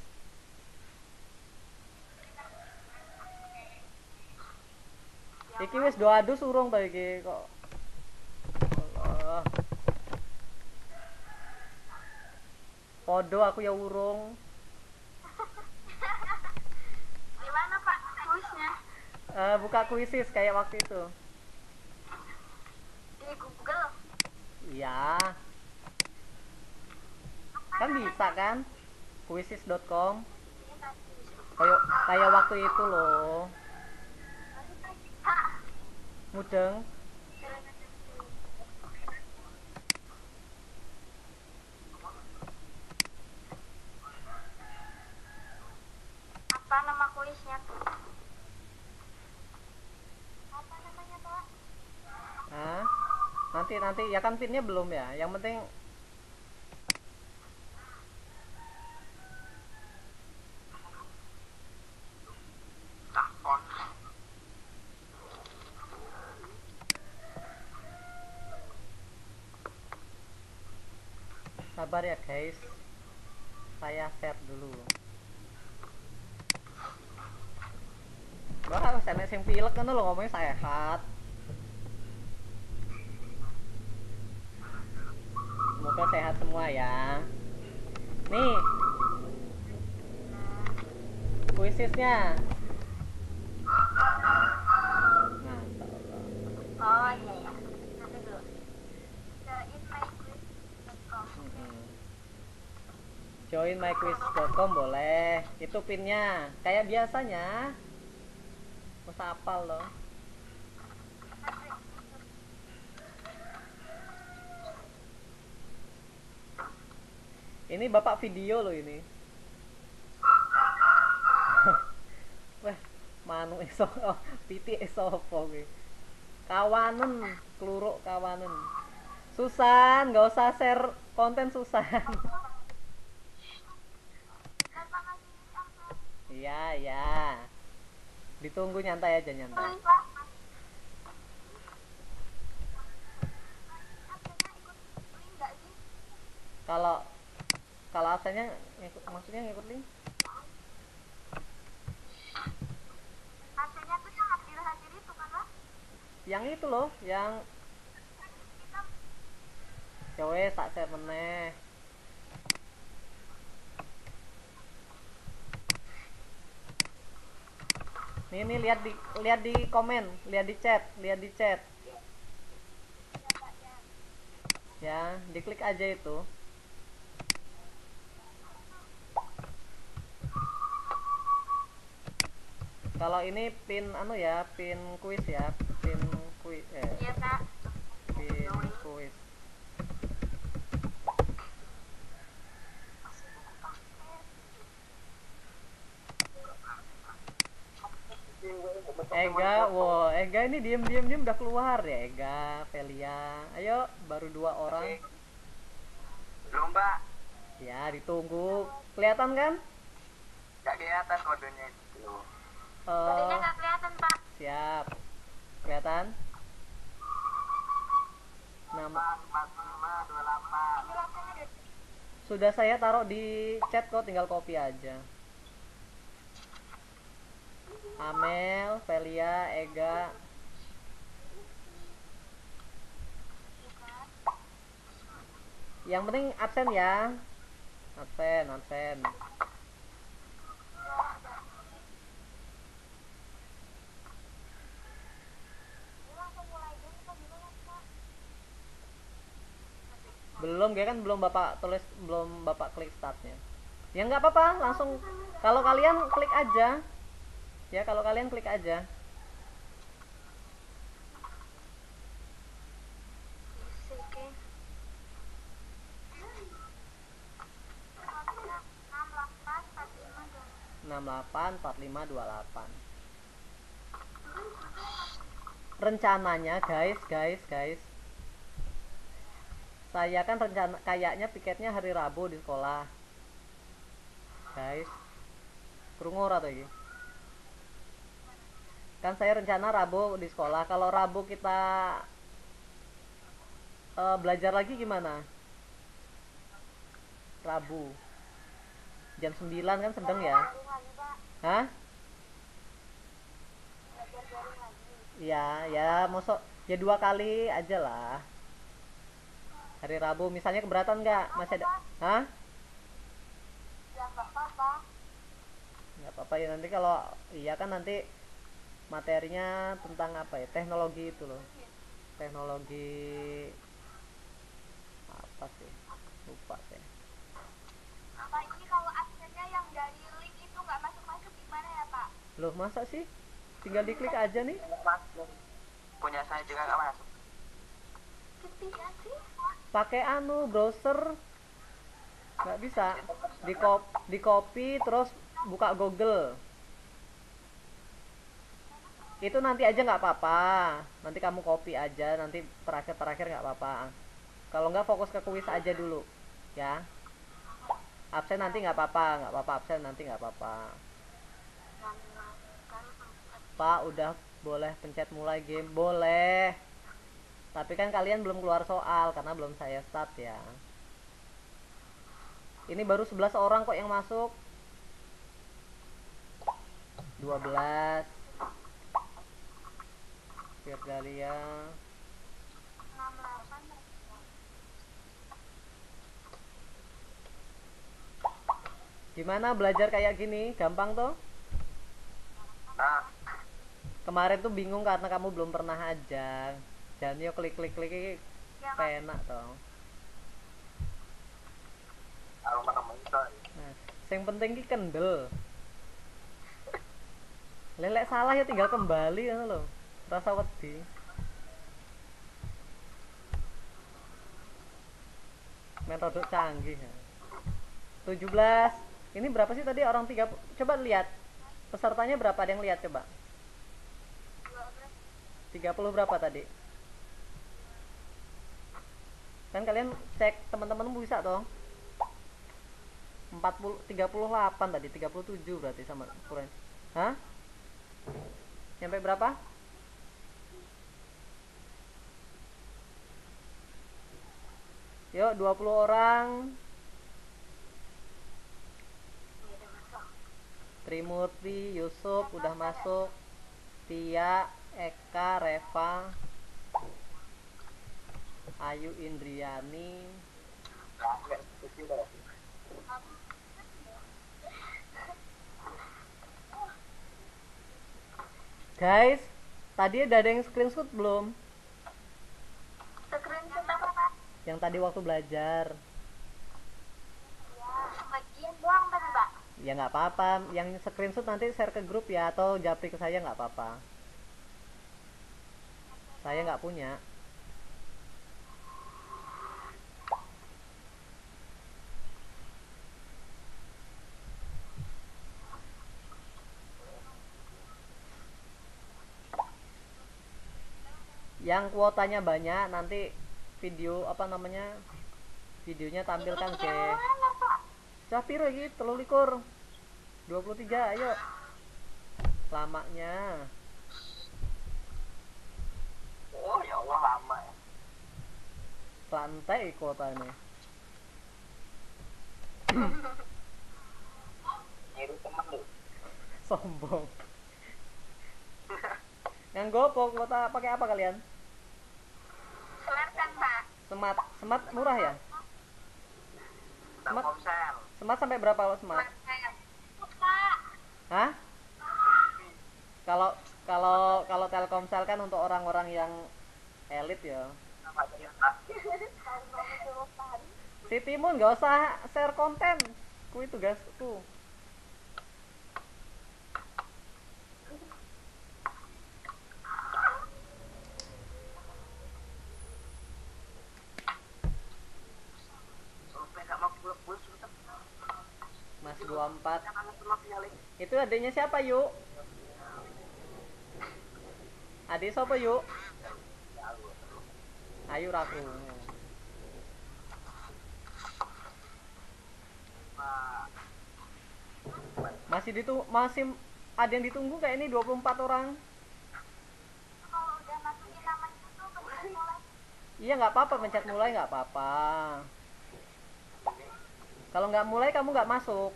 Speaker 1: Iki wis doadus urung ta iki kok. Allah. Podo aku ya urung.
Speaker 3: Di mana Pak kuisnya?
Speaker 1: Buka kuisis kayak waktu itu.
Speaker 3: Di Google.
Speaker 1: Iya. Kan bisa kan? Kuisis.com. Kayak waktu itu loh. Mudeng.
Speaker 3: Apa nama kuisnya tuh? Apa namanya Pak?
Speaker 1: Hah? Nanti ya kan pinnya belum ya. Yang penting
Speaker 2: Takon.
Speaker 1: sabar ya guys. Saya share dulu. Wah, saya sing pilek kan lo ngomongnya sehat. Semoga sehat semua ya. Nih. Kuisisnya. Nah,
Speaker 3: Oh iya ya. Nanti dulu.
Speaker 1: join myquiz.com boleh. Itu pinnya. Kayak biasanya. Masa apal loh. Ini bapak video loh ini. Wah, manu iso, oh, piti iso apa kuwi. Kawanen, kluruk kawanen. Susan, nggak usah share konten Susan. Iya, iya. Ditunggu nyantai aja nyantai. Kalau kalau absennya ngikut, maksudnya ngikut link?
Speaker 3: Hasilnya tuh yang hadir itu kan Pak?
Speaker 1: Yang itu loh, yang cewek tak share meneh. Nih lihat di komen, lihat di chat. Ya, diklik aja itu. Kalau ini pin anu ya, pin kuis ya, pin kuis
Speaker 3: Iya Kak.
Speaker 1: pin kuis. Ega ini diem udah keluar ya. Ega, Velia, ayo baru 2 orang.
Speaker 2: Belum, Mbak.
Speaker 1: Ya ditunggu, kelihatan kan?
Speaker 2: Nggak kelihatan kodenya itu.
Speaker 3: Kodenya nggak kelihatan Pak.
Speaker 1: Siap, kelihatan? Nama
Speaker 2: 4528.
Speaker 1: sudah saya taruh di chat kok, tinggal copy aja. Amel, Velia, Ega. Yang penting absen ya. Absen. Belum, ya kan belum Bapak tulis, belum Bapak klik startnya. Ya nggak apa-apa, langsung kalau kalian klik aja. Ya kalau kalian klik aja.
Speaker 3: Oke.
Speaker 1: 684528. Rencananya guys. Saya kan kayaknya piketnya hari Rabu di sekolah. guys. Krungu ora to iki? Kan saya rencana Rabu di sekolah. Kalau Rabu kita belajar lagi gimana? Rabu jam 9 kan sedang ya?
Speaker 3: Daring lagi, Pak.
Speaker 1: Hah?
Speaker 3: Belajar daring lagi.
Speaker 1: Iya, ya mosok ya 2 kali aja lah. Hari Rabu misalnya keberatan nggak? Masih ada? Hah?
Speaker 3: Ya nggak apa-apa.
Speaker 1: Nggak apa-apa ya, nanti kalau iya kan nanti materinya tentang apa ya? Teknologi itu loh. Teknologi apa sih? Lupa sih.
Speaker 3: Pak, ini kalau absennya yang dari link itu nggak masuk-masuk gimana ya, Pak?
Speaker 1: Loh, masa sih? Tinggal diklik aja nih.
Speaker 2: Masuk. Punya saya juga nggak masuk.
Speaker 3: Ketika sih.
Speaker 1: Pakai browser. Nggak bisa. Di copy terus buka Google. Itu nanti aja nggak apa-apa. Nanti kamu copy aja, nanti terakhir nggak apa-apa. Kalau nggak fokus ke kuis aja dulu, ya. Absen nanti nggak apa-apa absen nanti nggak apa-apa. Pak, udah boleh pencet mulai game? Boleh. Tapi kan kalian belum keluar soal karena belum saya start ya. Ini baru 11 orang kok yang masuk. 12. Firdalia.
Speaker 3: 68.
Speaker 1: Gimana belajar kayak gini? Gampang tuh?
Speaker 2: Nah,
Speaker 1: Kemarin tuh bingung karena kamu belum pernah aja. Jangan yo klik penak toh.
Speaker 2: kalau mana itu.
Speaker 1: Nah, yang penting ki kendel. Lelek salah ya tinggal kembali ngono lho. Rasa wedi. Metode canggih. 17. Ini berapa sih tadi orang 3? Coba lihat. Pesertanya berapa? Ada yang lihat coba. 30 berapa tadi? Kan kalian cek teman-teman bisa toh. 38 tadi, 37 berarti sama kurang. Hah? Nyampe berapa? Yuk, 20 orang. Trimurti, Yusuf udah masuk. Tia, Eka, Reva, Ayu Indriani. Guys, tadi ada yang screenshot belum?
Speaker 3: Screenshot apa, Pak?
Speaker 1: Yang tadi waktu belajar.
Speaker 3: Ya, bagian doang tadi, Pak.
Speaker 1: Ya nggak apa-apa, yang screenshot nanti share ke grup ya, atau japri ke saya nggak apa-apa. Saya nggak punya. Yang kuotanya banyak nanti video apa namanya, videonya tampilkan ke
Speaker 3: Mana, Pak?
Speaker 1: Capir lagi 23 23, ayo lamanya.
Speaker 2: Oh ya Allah, lama ya.
Speaker 1: Rantai kuotanya.
Speaker 2: Ini temen lu.
Speaker 1: Sombong. Yang gopo kuota pakai apa kalian?
Speaker 3: Selatan, Pak.
Speaker 1: Semat murah ya?
Speaker 2: Telkomsel.
Speaker 1: Semat sampai berapa lo semat?
Speaker 3: Pak.
Speaker 1: Hah? Kalau kalau Telkomsel kan untuk orang-orang yang elit ya. Si Timun nggak usah share konten. Ku itu tugasku. Mas 24. Itu adiknya siapa, Yuk? Adik siapa, Yuk? Ayu Raku. Masih ada yang ditunggu kayak ini 24 orang.
Speaker 3: Kalau udah masukin nama itu tuh pencet mulai.
Speaker 1: Iya nggak apa-apa, pencet mulai nggak apa-apa. Kalau nggak mulai kamu nggak masuk.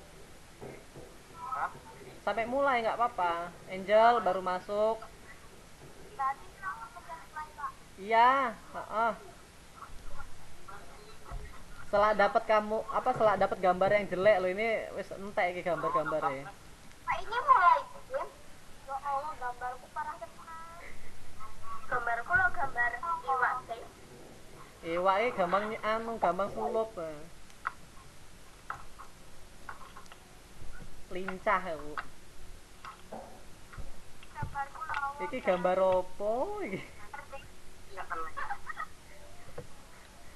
Speaker 2: Hah?
Speaker 1: Sampai mulai nggak apa-apa. Angel baru masuk.
Speaker 3: Berarti langsung pencet mulai Pak.
Speaker 1: Iya. Heeh. Setelah dapat gambar yang jelek lo ini wis entek iki gambar-gambarnya.
Speaker 3: Pak ini mulai game. Ya Allah gambarku parah tenan. Gambarku lo gambar iwak teh.
Speaker 1: Iwak iki gampang sulup. Lincah aku.
Speaker 3: Gambarku lo.
Speaker 1: Iki gambar opo iki?
Speaker 2: Iya kan.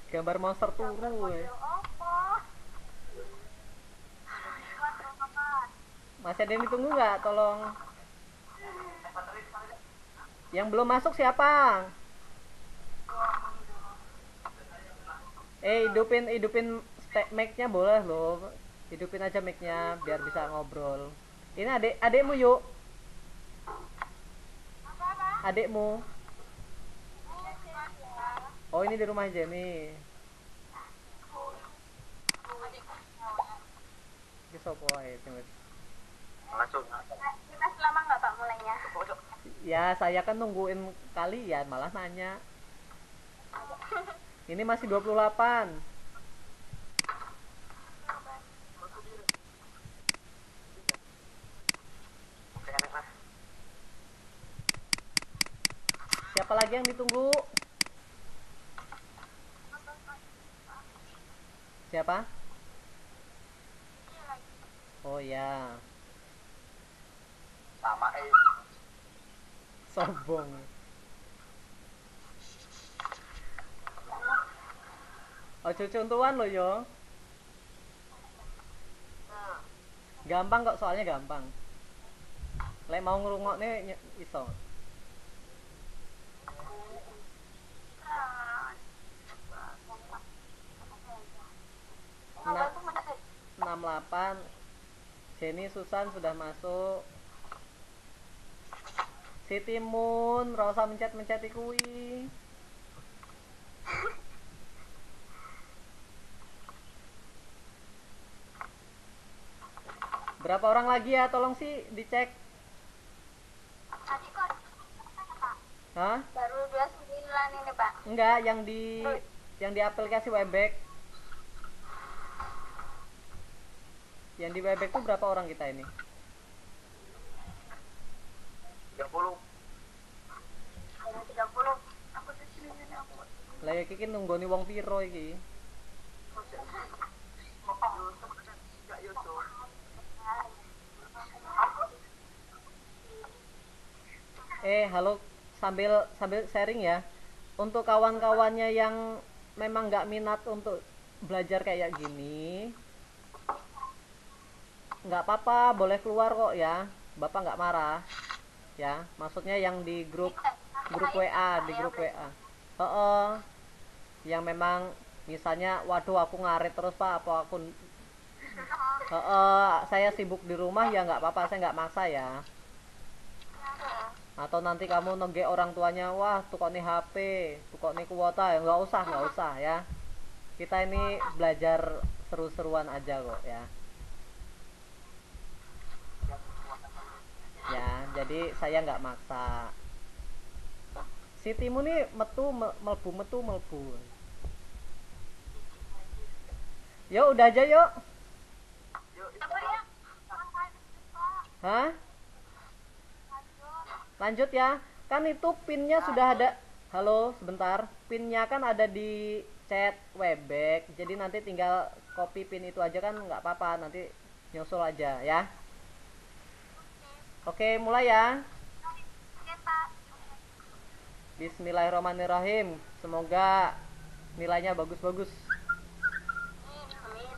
Speaker 1: Gambar monster turu.
Speaker 3: Ya apa? Buat teman.
Speaker 1: Masih ada yang ditunggu nggak? Tolong. Yang belum masuk siapa? Hidupin mic-nya boleh loh. Hidupin aja mic-nya biar bisa ngobrol. Ini adikmu yuk. Adikmu. Oh ini di rumah Jenny. Iki sopo ae sing wis.
Speaker 2: Langsung.
Speaker 3: Kita selama nggak Pak mulainya?
Speaker 1: Ya saya kan nungguin kalian malah nanya. Ini masih 28. Siapa lagi yang ditunggu? Siapa? Oh ya,
Speaker 2: Sama
Speaker 1: sombong. Ojo contohan lo yo. Gampang kok, soalnya gampang. Lek mau ngrungokne iso. Nah, 68. Jenny Susan sudah masuk. Siti Moon, Rosa mencet-mencet kuwi. Berapa orang lagi ya? Tolong sih dicek.
Speaker 3: Tadi kok Pak?
Speaker 1: Hah?
Speaker 3: Baru 29 ini Pak.
Speaker 1: Enggak, yang di aplikasi Webex. Yang di Webex tuh berapa orang kita ini?
Speaker 2: 30.
Speaker 3: Ada 30. Aku di sini aku.
Speaker 1: Lah ya iki nunggoni wong piro iki? Halo, sambil sharing ya. Untuk kawan-kawannya yang memang nggak minat untuk belajar kayak gini, nggak apa-apa, boleh keluar kok ya. Bapak nggak marah, ya. Maksudnya yang di grup WA, di grup WA. Yang memang misalnya, waduh aku ngarit terus Pak, apa aku saya sibuk di rumah ya nggak apa-apa, saya nggak maksa ya. Atau nanti kamu nege orang tuanya, wah tukok nih HP, tukok nih kuota, ya nggak usah ya. Kita ini belajar seru-seruan aja kok ya. Ya, jadi saya nggak maksa. Si Timu nih melbu. Yuk udah aja yuk.
Speaker 3: Apa ya?
Speaker 1: Hah? Lanjut ya. Kan itu pinnya sudah ada. Halo, sebentar. Pinnya kan ada di chat Webex. Jadi nanti tinggal copy pin itu aja kan nggak apa-apa. Nanti nyusul aja ya. Oke, mulai ya.
Speaker 3: Oke Pak.
Speaker 1: Bismillahirrahmanirrahim. Semoga nilainya bagus-bagus.
Speaker 3: Amin.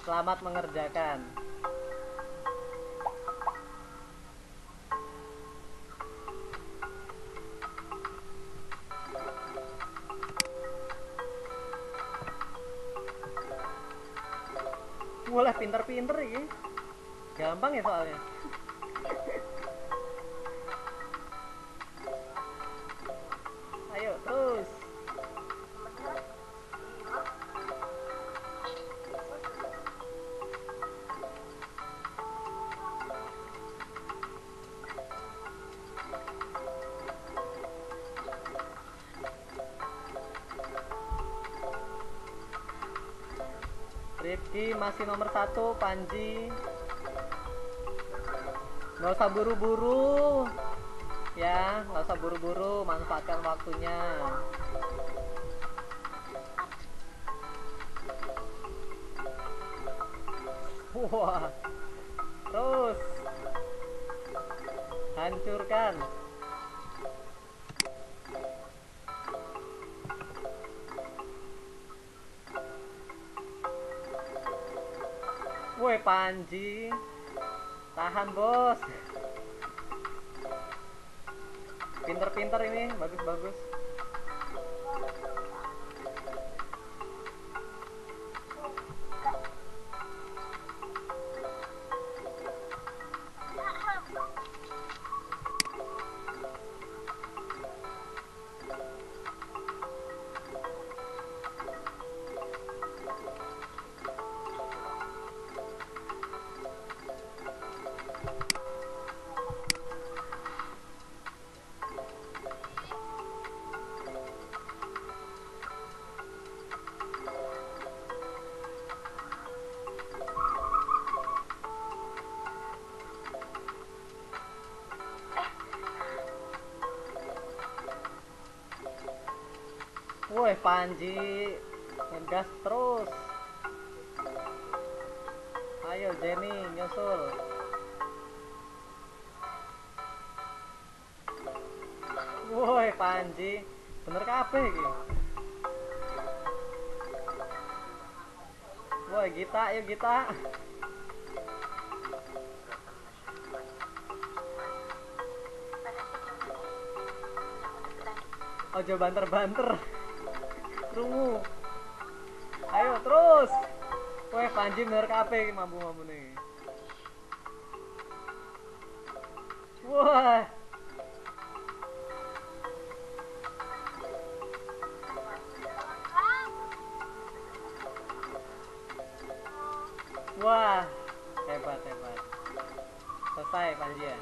Speaker 1: Selamat mengerjakan. Mulai pinter-pinter ini. Gampang ya soalnya. Ayo terus. Rifki masih nomor 1, Panji. Nggak usah buru-buru. Ya, nggak usah buru-buru, manfaatkan waktunya. Wah. Terus. Hancurkan. Woi Panji, tahan bos. Pinter-pinter ini, bagus-bagus. Woi Panji, ngegas terus. Ayo Jenny nyusul. Woi Panji, bener kabeh iki. Woi Gita, ayo Gita. Ojo banter-banter. Krungu. Ayo terus. Woi Panji bener kabeh iki mampu-mampu nih. Wah. Wah, hebat hebat. Selesai Panji ya.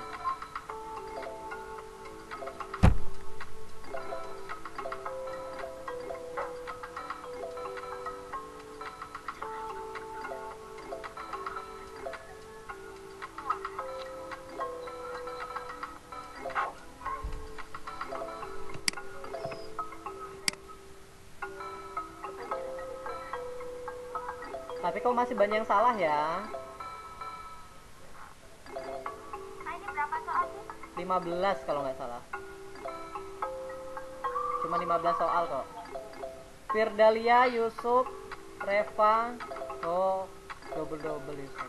Speaker 1: Tapi kok masih banyak yang salah ya?
Speaker 3: Nah, ini berapa soal sih?
Speaker 1: 15 kalau nggak salah. Cuma 15 soal kok. Firdalia, Yusuf, Reva. Oh, double Yusuf.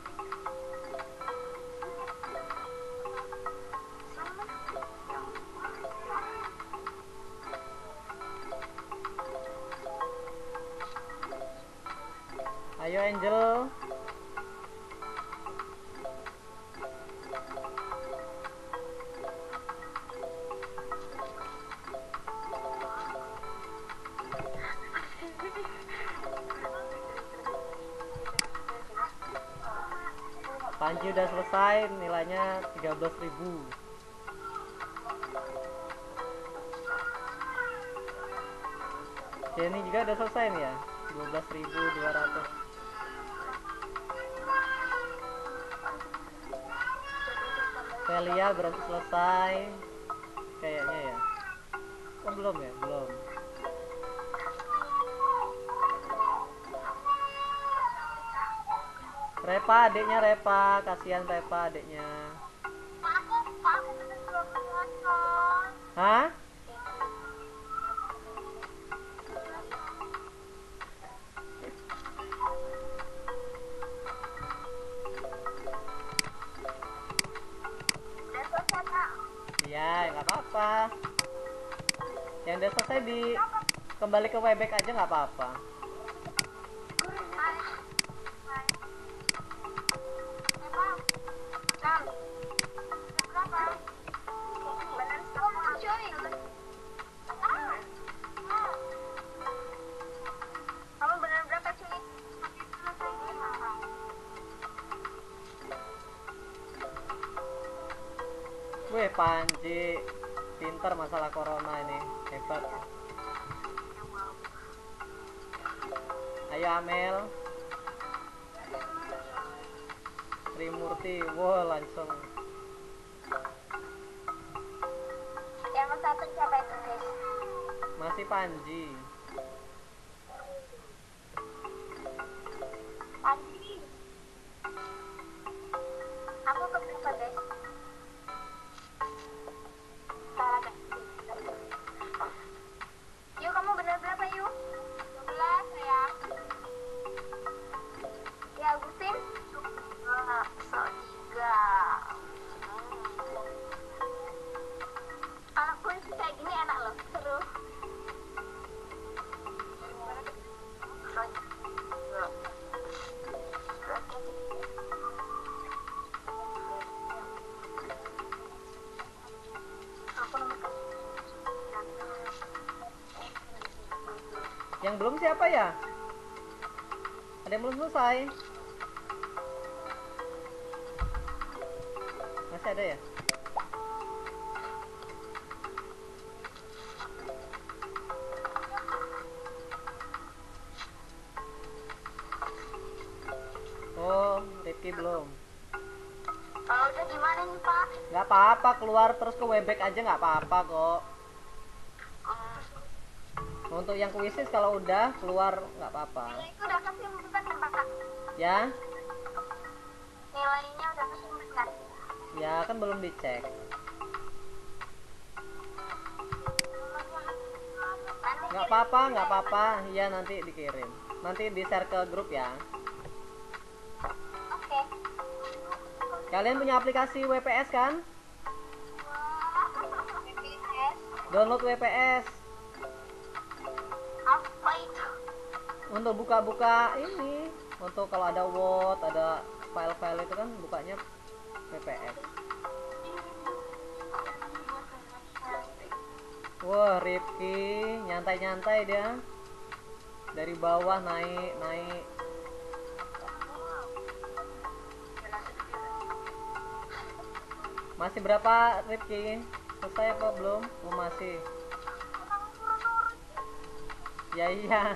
Speaker 1: Ayo Angel. Panji udah selesai, nilainya 13.000. Jenny juga udah selesai nih ya, 12.200. Velia berarti selesai kayaknya ya. Oh belum ya, belum. Repa adiknya, Repa, kasihan Repa adiknya.
Speaker 3: Aku belum selesai.
Speaker 1: Hah?
Speaker 3: Udah selesai, Kak.
Speaker 1: Ya, nggak apa-apa. Yang udah selesai di kembali ke Webex aja nggak apa-apa. Panji pinter masalah corona ini, hebat. Ayo Amel. Trimurti, wow langsung.
Speaker 3: Yang satu siapa itu guys?
Speaker 1: Masih Panji.
Speaker 3: Panji. Aku keberapa guys? Salah guys. Yuk kamu bener berapa yuk? 12 sayang. Ya Agustin? So 3. Anak kuis kayak gini enak loh, seru.
Speaker 1: Yang belum siapa ya? Ada yang belum selesai? Masih ada ya? Oh, Rifki belum.
Speaker 3: Kalau udah gimana nih Pak?
Speaker 1: Nggak apa-apa, keluar terus ke Webex aja nggak apa-apa kok. Untuk yang kuisis kalau udah keluar nggak apa-apa.
Speaker 3: Nilaiku udah kasih bukan Pak?
Speaker 1: Ya?
Speaker 3: Nilainya udah kasih bukan?
Speaker 1: Ya kan belum dicek. Nggak apa-apa, nggak apa-apa. Iya nanti dikirim. Nanti di share ke grup ya.
Speaker 3: Oke.
Speaker 1: Kalian punya aplikasi WPS kan?
Speaker 3: BPS.
Speaker 1: Download WPS.
Speaker 3: Apa itu?
Speaker 1: Untuk buka-buka ini. Untuk kalau ada Word, ada file-file itu kan bukanya WPS. Wah, Rifki nyantai-nyantai dia. Dari bawah naik. Masih berapa Rifki? Selesai apa belum? Oh, masih. Ya iya.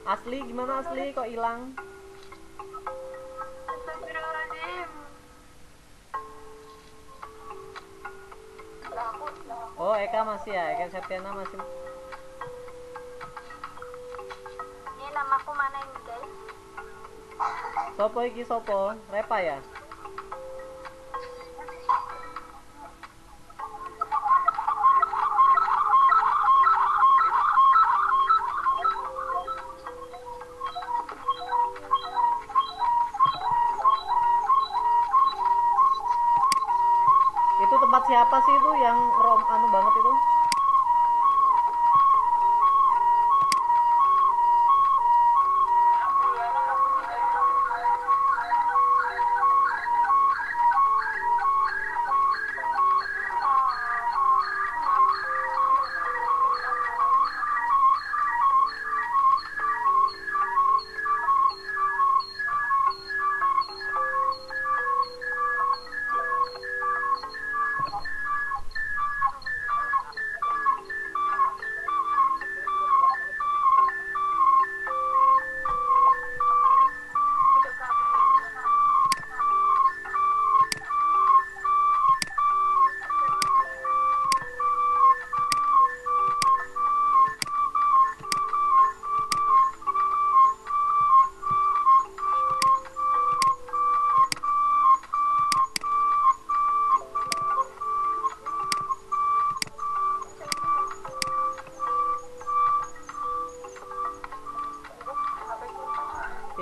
Speaker 1: Asli gimana Asli kok hilang?
Speaker 3: Astagfirullahaladzim.
Speaker 1: Oh, Eka masih ya, Eka Septiana masih.
Speaker 3: Ini namaku mana ini guys?
Speaker 1: Sopo iki sopo? Repa ya? Itu tempat siapa sih itu yang anu banget itu?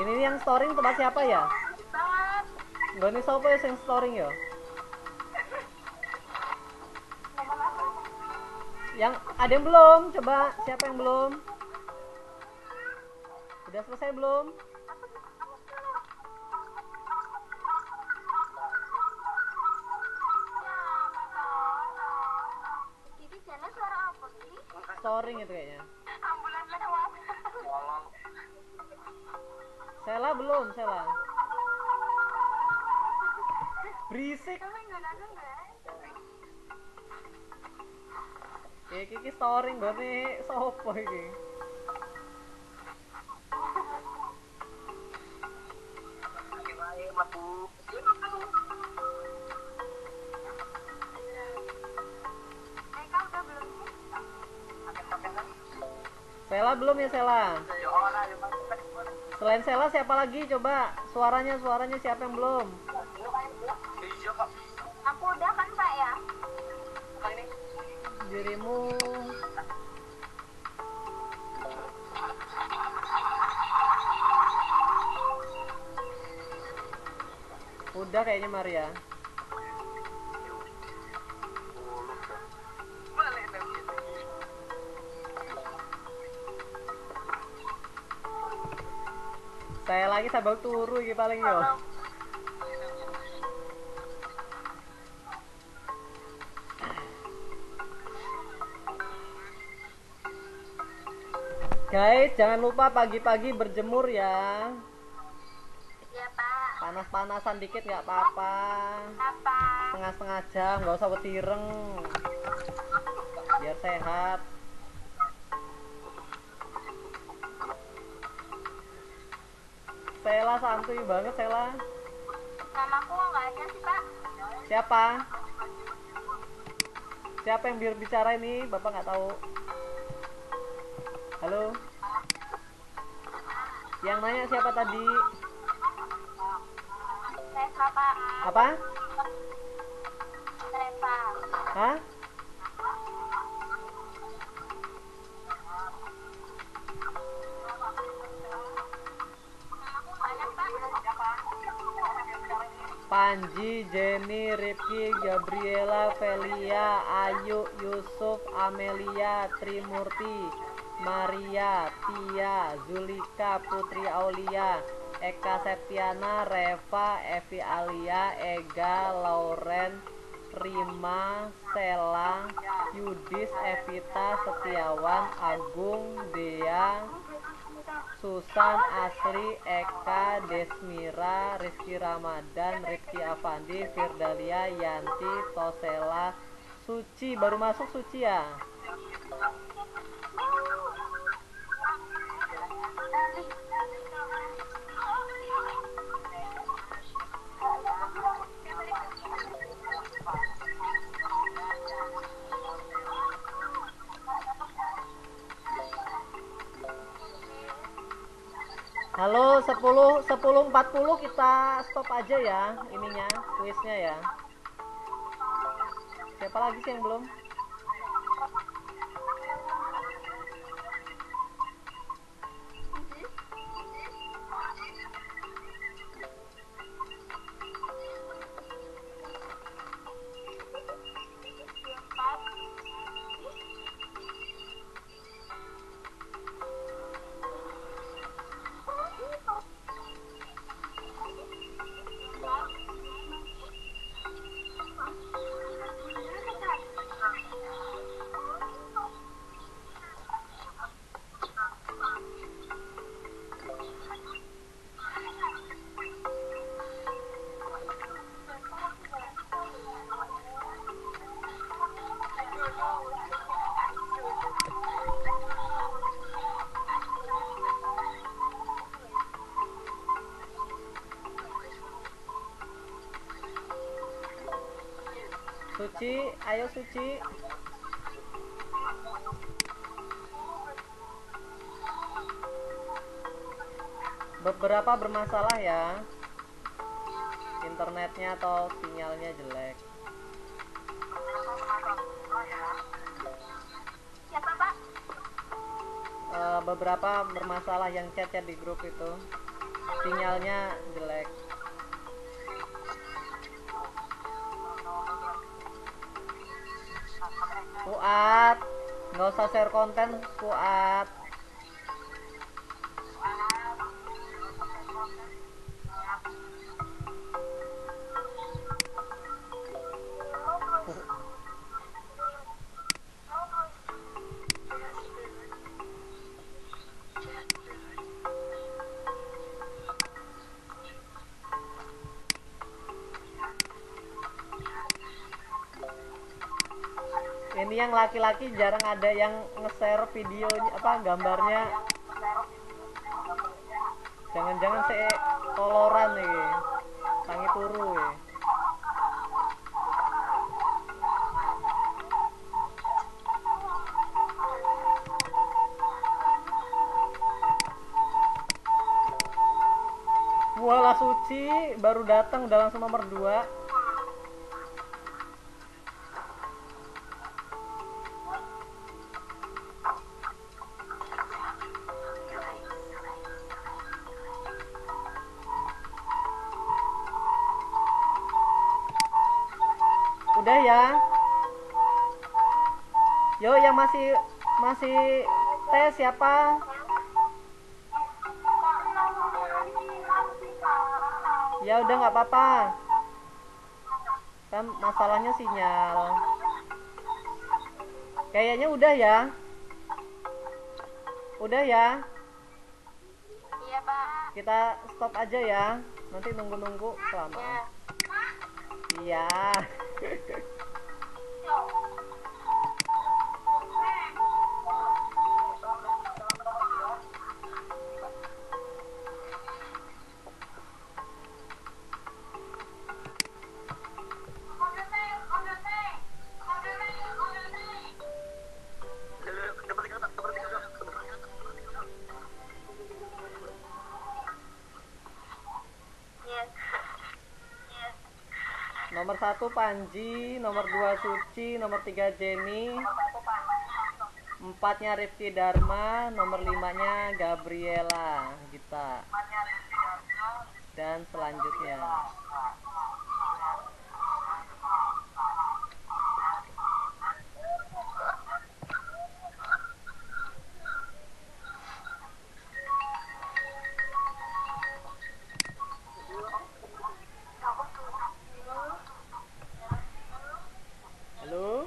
Speaker 1: Ini yang storing tempat siapa ya?
Speaker 3: Banget.
Speaker 1: Gak sopo ya yang storing ya? Yang ada yang belum? Coba siapa yang belum? Udah selesai belum? storing itu kayaknya.
Speaker 3: Ambulan lewat.
Speaker 2: Tolong.
Speaker 1: Sela belum, Sela. Berisik.
Speaker 3: Kamu nggak nonton nggak?
Speaker 1: Iki storing gone sopo iki?
Speaker 2: Gimana mlebu?
Speaker 3: Kau udah belum sih?
Speaker 1: Sela belum ya, Sela?
Speaker 2: Ya ora ya Mas.
Speaker 1: Selain Sela siapa lagi coba? Suaranya siapa yang belum?
Speaker 2: Iya kok.
Speaker 3: Aku udah kan Pak ya?
Speaker 2: Bukan ini.
Speaker 1: Dirimu udah kayaknya Maria.
Speaker 2: Balik lagi.
Speaker 1: Saya lagi sabal turu iki paling yo. Guys, jangan lupa pagi-pagi berjemur ya.
Speaker 3: Iya Pak.
Speaker 1: Panas-panasan dikit nggak apa-apa.
Speaker 3: Apa?
Speaker 1: Setengah-setengah jam, nggak usah wetireng. Biar sehat. Sela santuy banget, Sela.
Speaker 3: Namaku nggak ada sih Pak.
Speaker 1: Siapa? Siapa yang biar bicara ini? Bapak nggak tahu. Halo? Yang nanya siapa tadi?
Speaker 3: Reva Pak.
Speaker 1: Apa?
Speaker 3: Reva.
Speaker 1: Hah?
Speaker 3: Namaku banyak Pak.
Speaker 1: Panji, Jenny, Rifki, Gabriela, Velia, Ayu, Yusuf, Amelia, Trimurti, Maria, Tia, Zulika, Putri Aulia, Eka Septiana, Reva, Evi Alia, Ega, Lauren, Rima, Sela, Yudis, Evita, Setiawan, Agung, Dea, Susan, Asri, Eka, Desmira, Rizky Ramadan, Rizky Avandi, Firdalia, Yanti, Tosela, Suci. Baru masuk Suci ya? Halo, 10.40 kita stop aja ya ininya, kuisnya ya. Siapa lagi sih yang belum? Suci, ayo Suci. Beberapa bermasalah ya, internetnya atau sinyalnya jelek.
Speaker 3: Siapa Pak?
Speaker 1: Beberapa bermasalah yang chat-chat di grup itu, sinyalnya jelek. Fuad, nggak usah share konten, Fuad. yang laki-laki jarang ada yang nge-share videonya apa gambarnya. Jangan-jangan saya koloran nih. Tangi turu ya. Walah Suci baru datang udah langsung nomor 2. Udah ya. Yo yang masih tes siapa? Ya udah nggak apa-apa. Kan masalahnya sinyal. Kayaknya udah ya. Udah ya.
Speaker 3: Iya, Pak.
Speaker 1: Kita stop aja ya. Nanti nunggu-nunggu kelamaan. Iya.
Speaker 3: Iya.
Speaker 1: Nomor 1 Panji, nomor 2 Suci, nomor 3 Jenny, 4-nya Rifki Dharma, nomor 5-nya Gabriela Gita. Dan selanjutnya. Halo?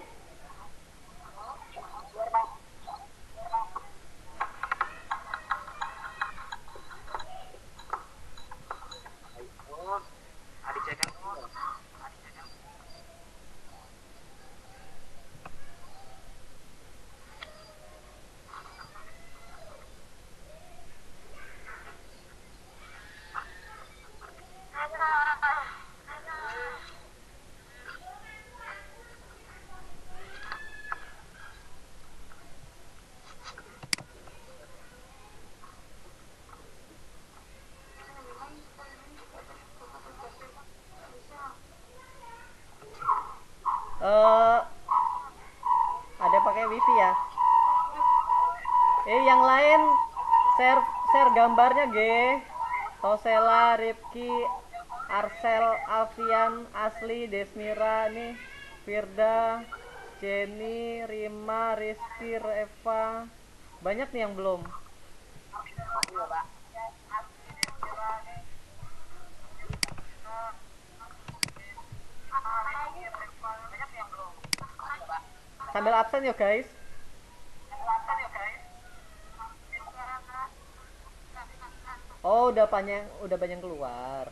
Speaker 1: Ada pakai wifi ya? Yang lain share gambarnya ge. Tosela, Rifki, Arsel, Alfian, Asli, Desmira nih, Firda, Jenny, Rima, Rizky, Reva. Banyak nih yang belum. Sambil absen ya guys. Oh udah banyak keluar.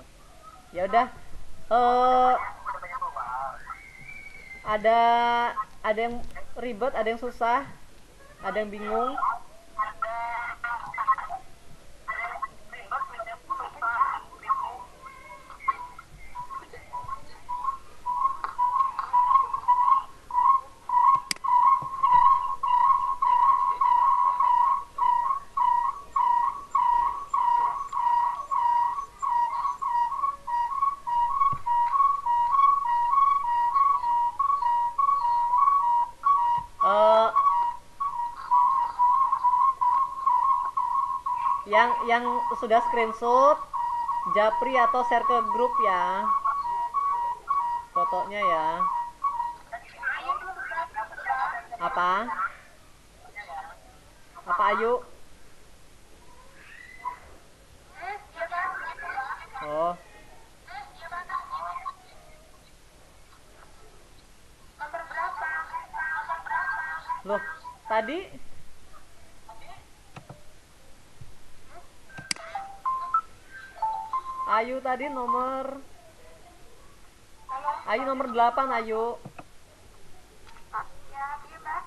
Speaker 1: Ya udah. Ada yang ribet, ada yang susah, ada yang bingung. Yang sudah screenshot japri atau share ke grup ya fotonya ya. Apa Ayu? Oh loh tadi Ayu tadi nomor 8 Ayu.
Speaker 3: Ya, iya, Pak.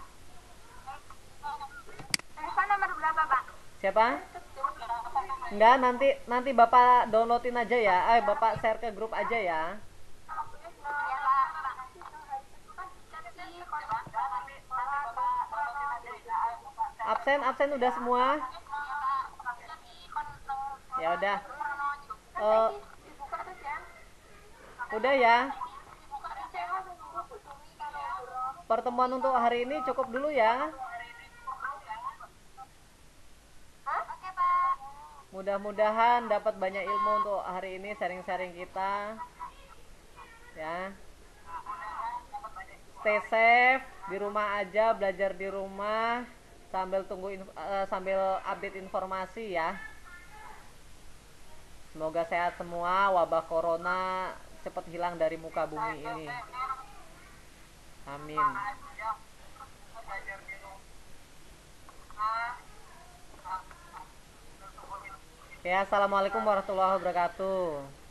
Speaker 1: Siapa? Enggak, nanti Bapak downloadin aja ya. Bapak share ke grup aja ya. Absen udah semua? Ya udah. Udah ya. Pertemuan untuk hari ini cukup dulu ya. Mudah-mudahan dapat banyak ilmu untuk hari ini, sharing-sharing kita. Ya. Stay safe, di rumah aja, belajar di rumah sambil sambil update informasi ya. Semoga sehat semua, wabah corona cepat hilang dari muka bumi ini. Amin. Ya, assalamualaikum warahmatullahi wabarakatuh.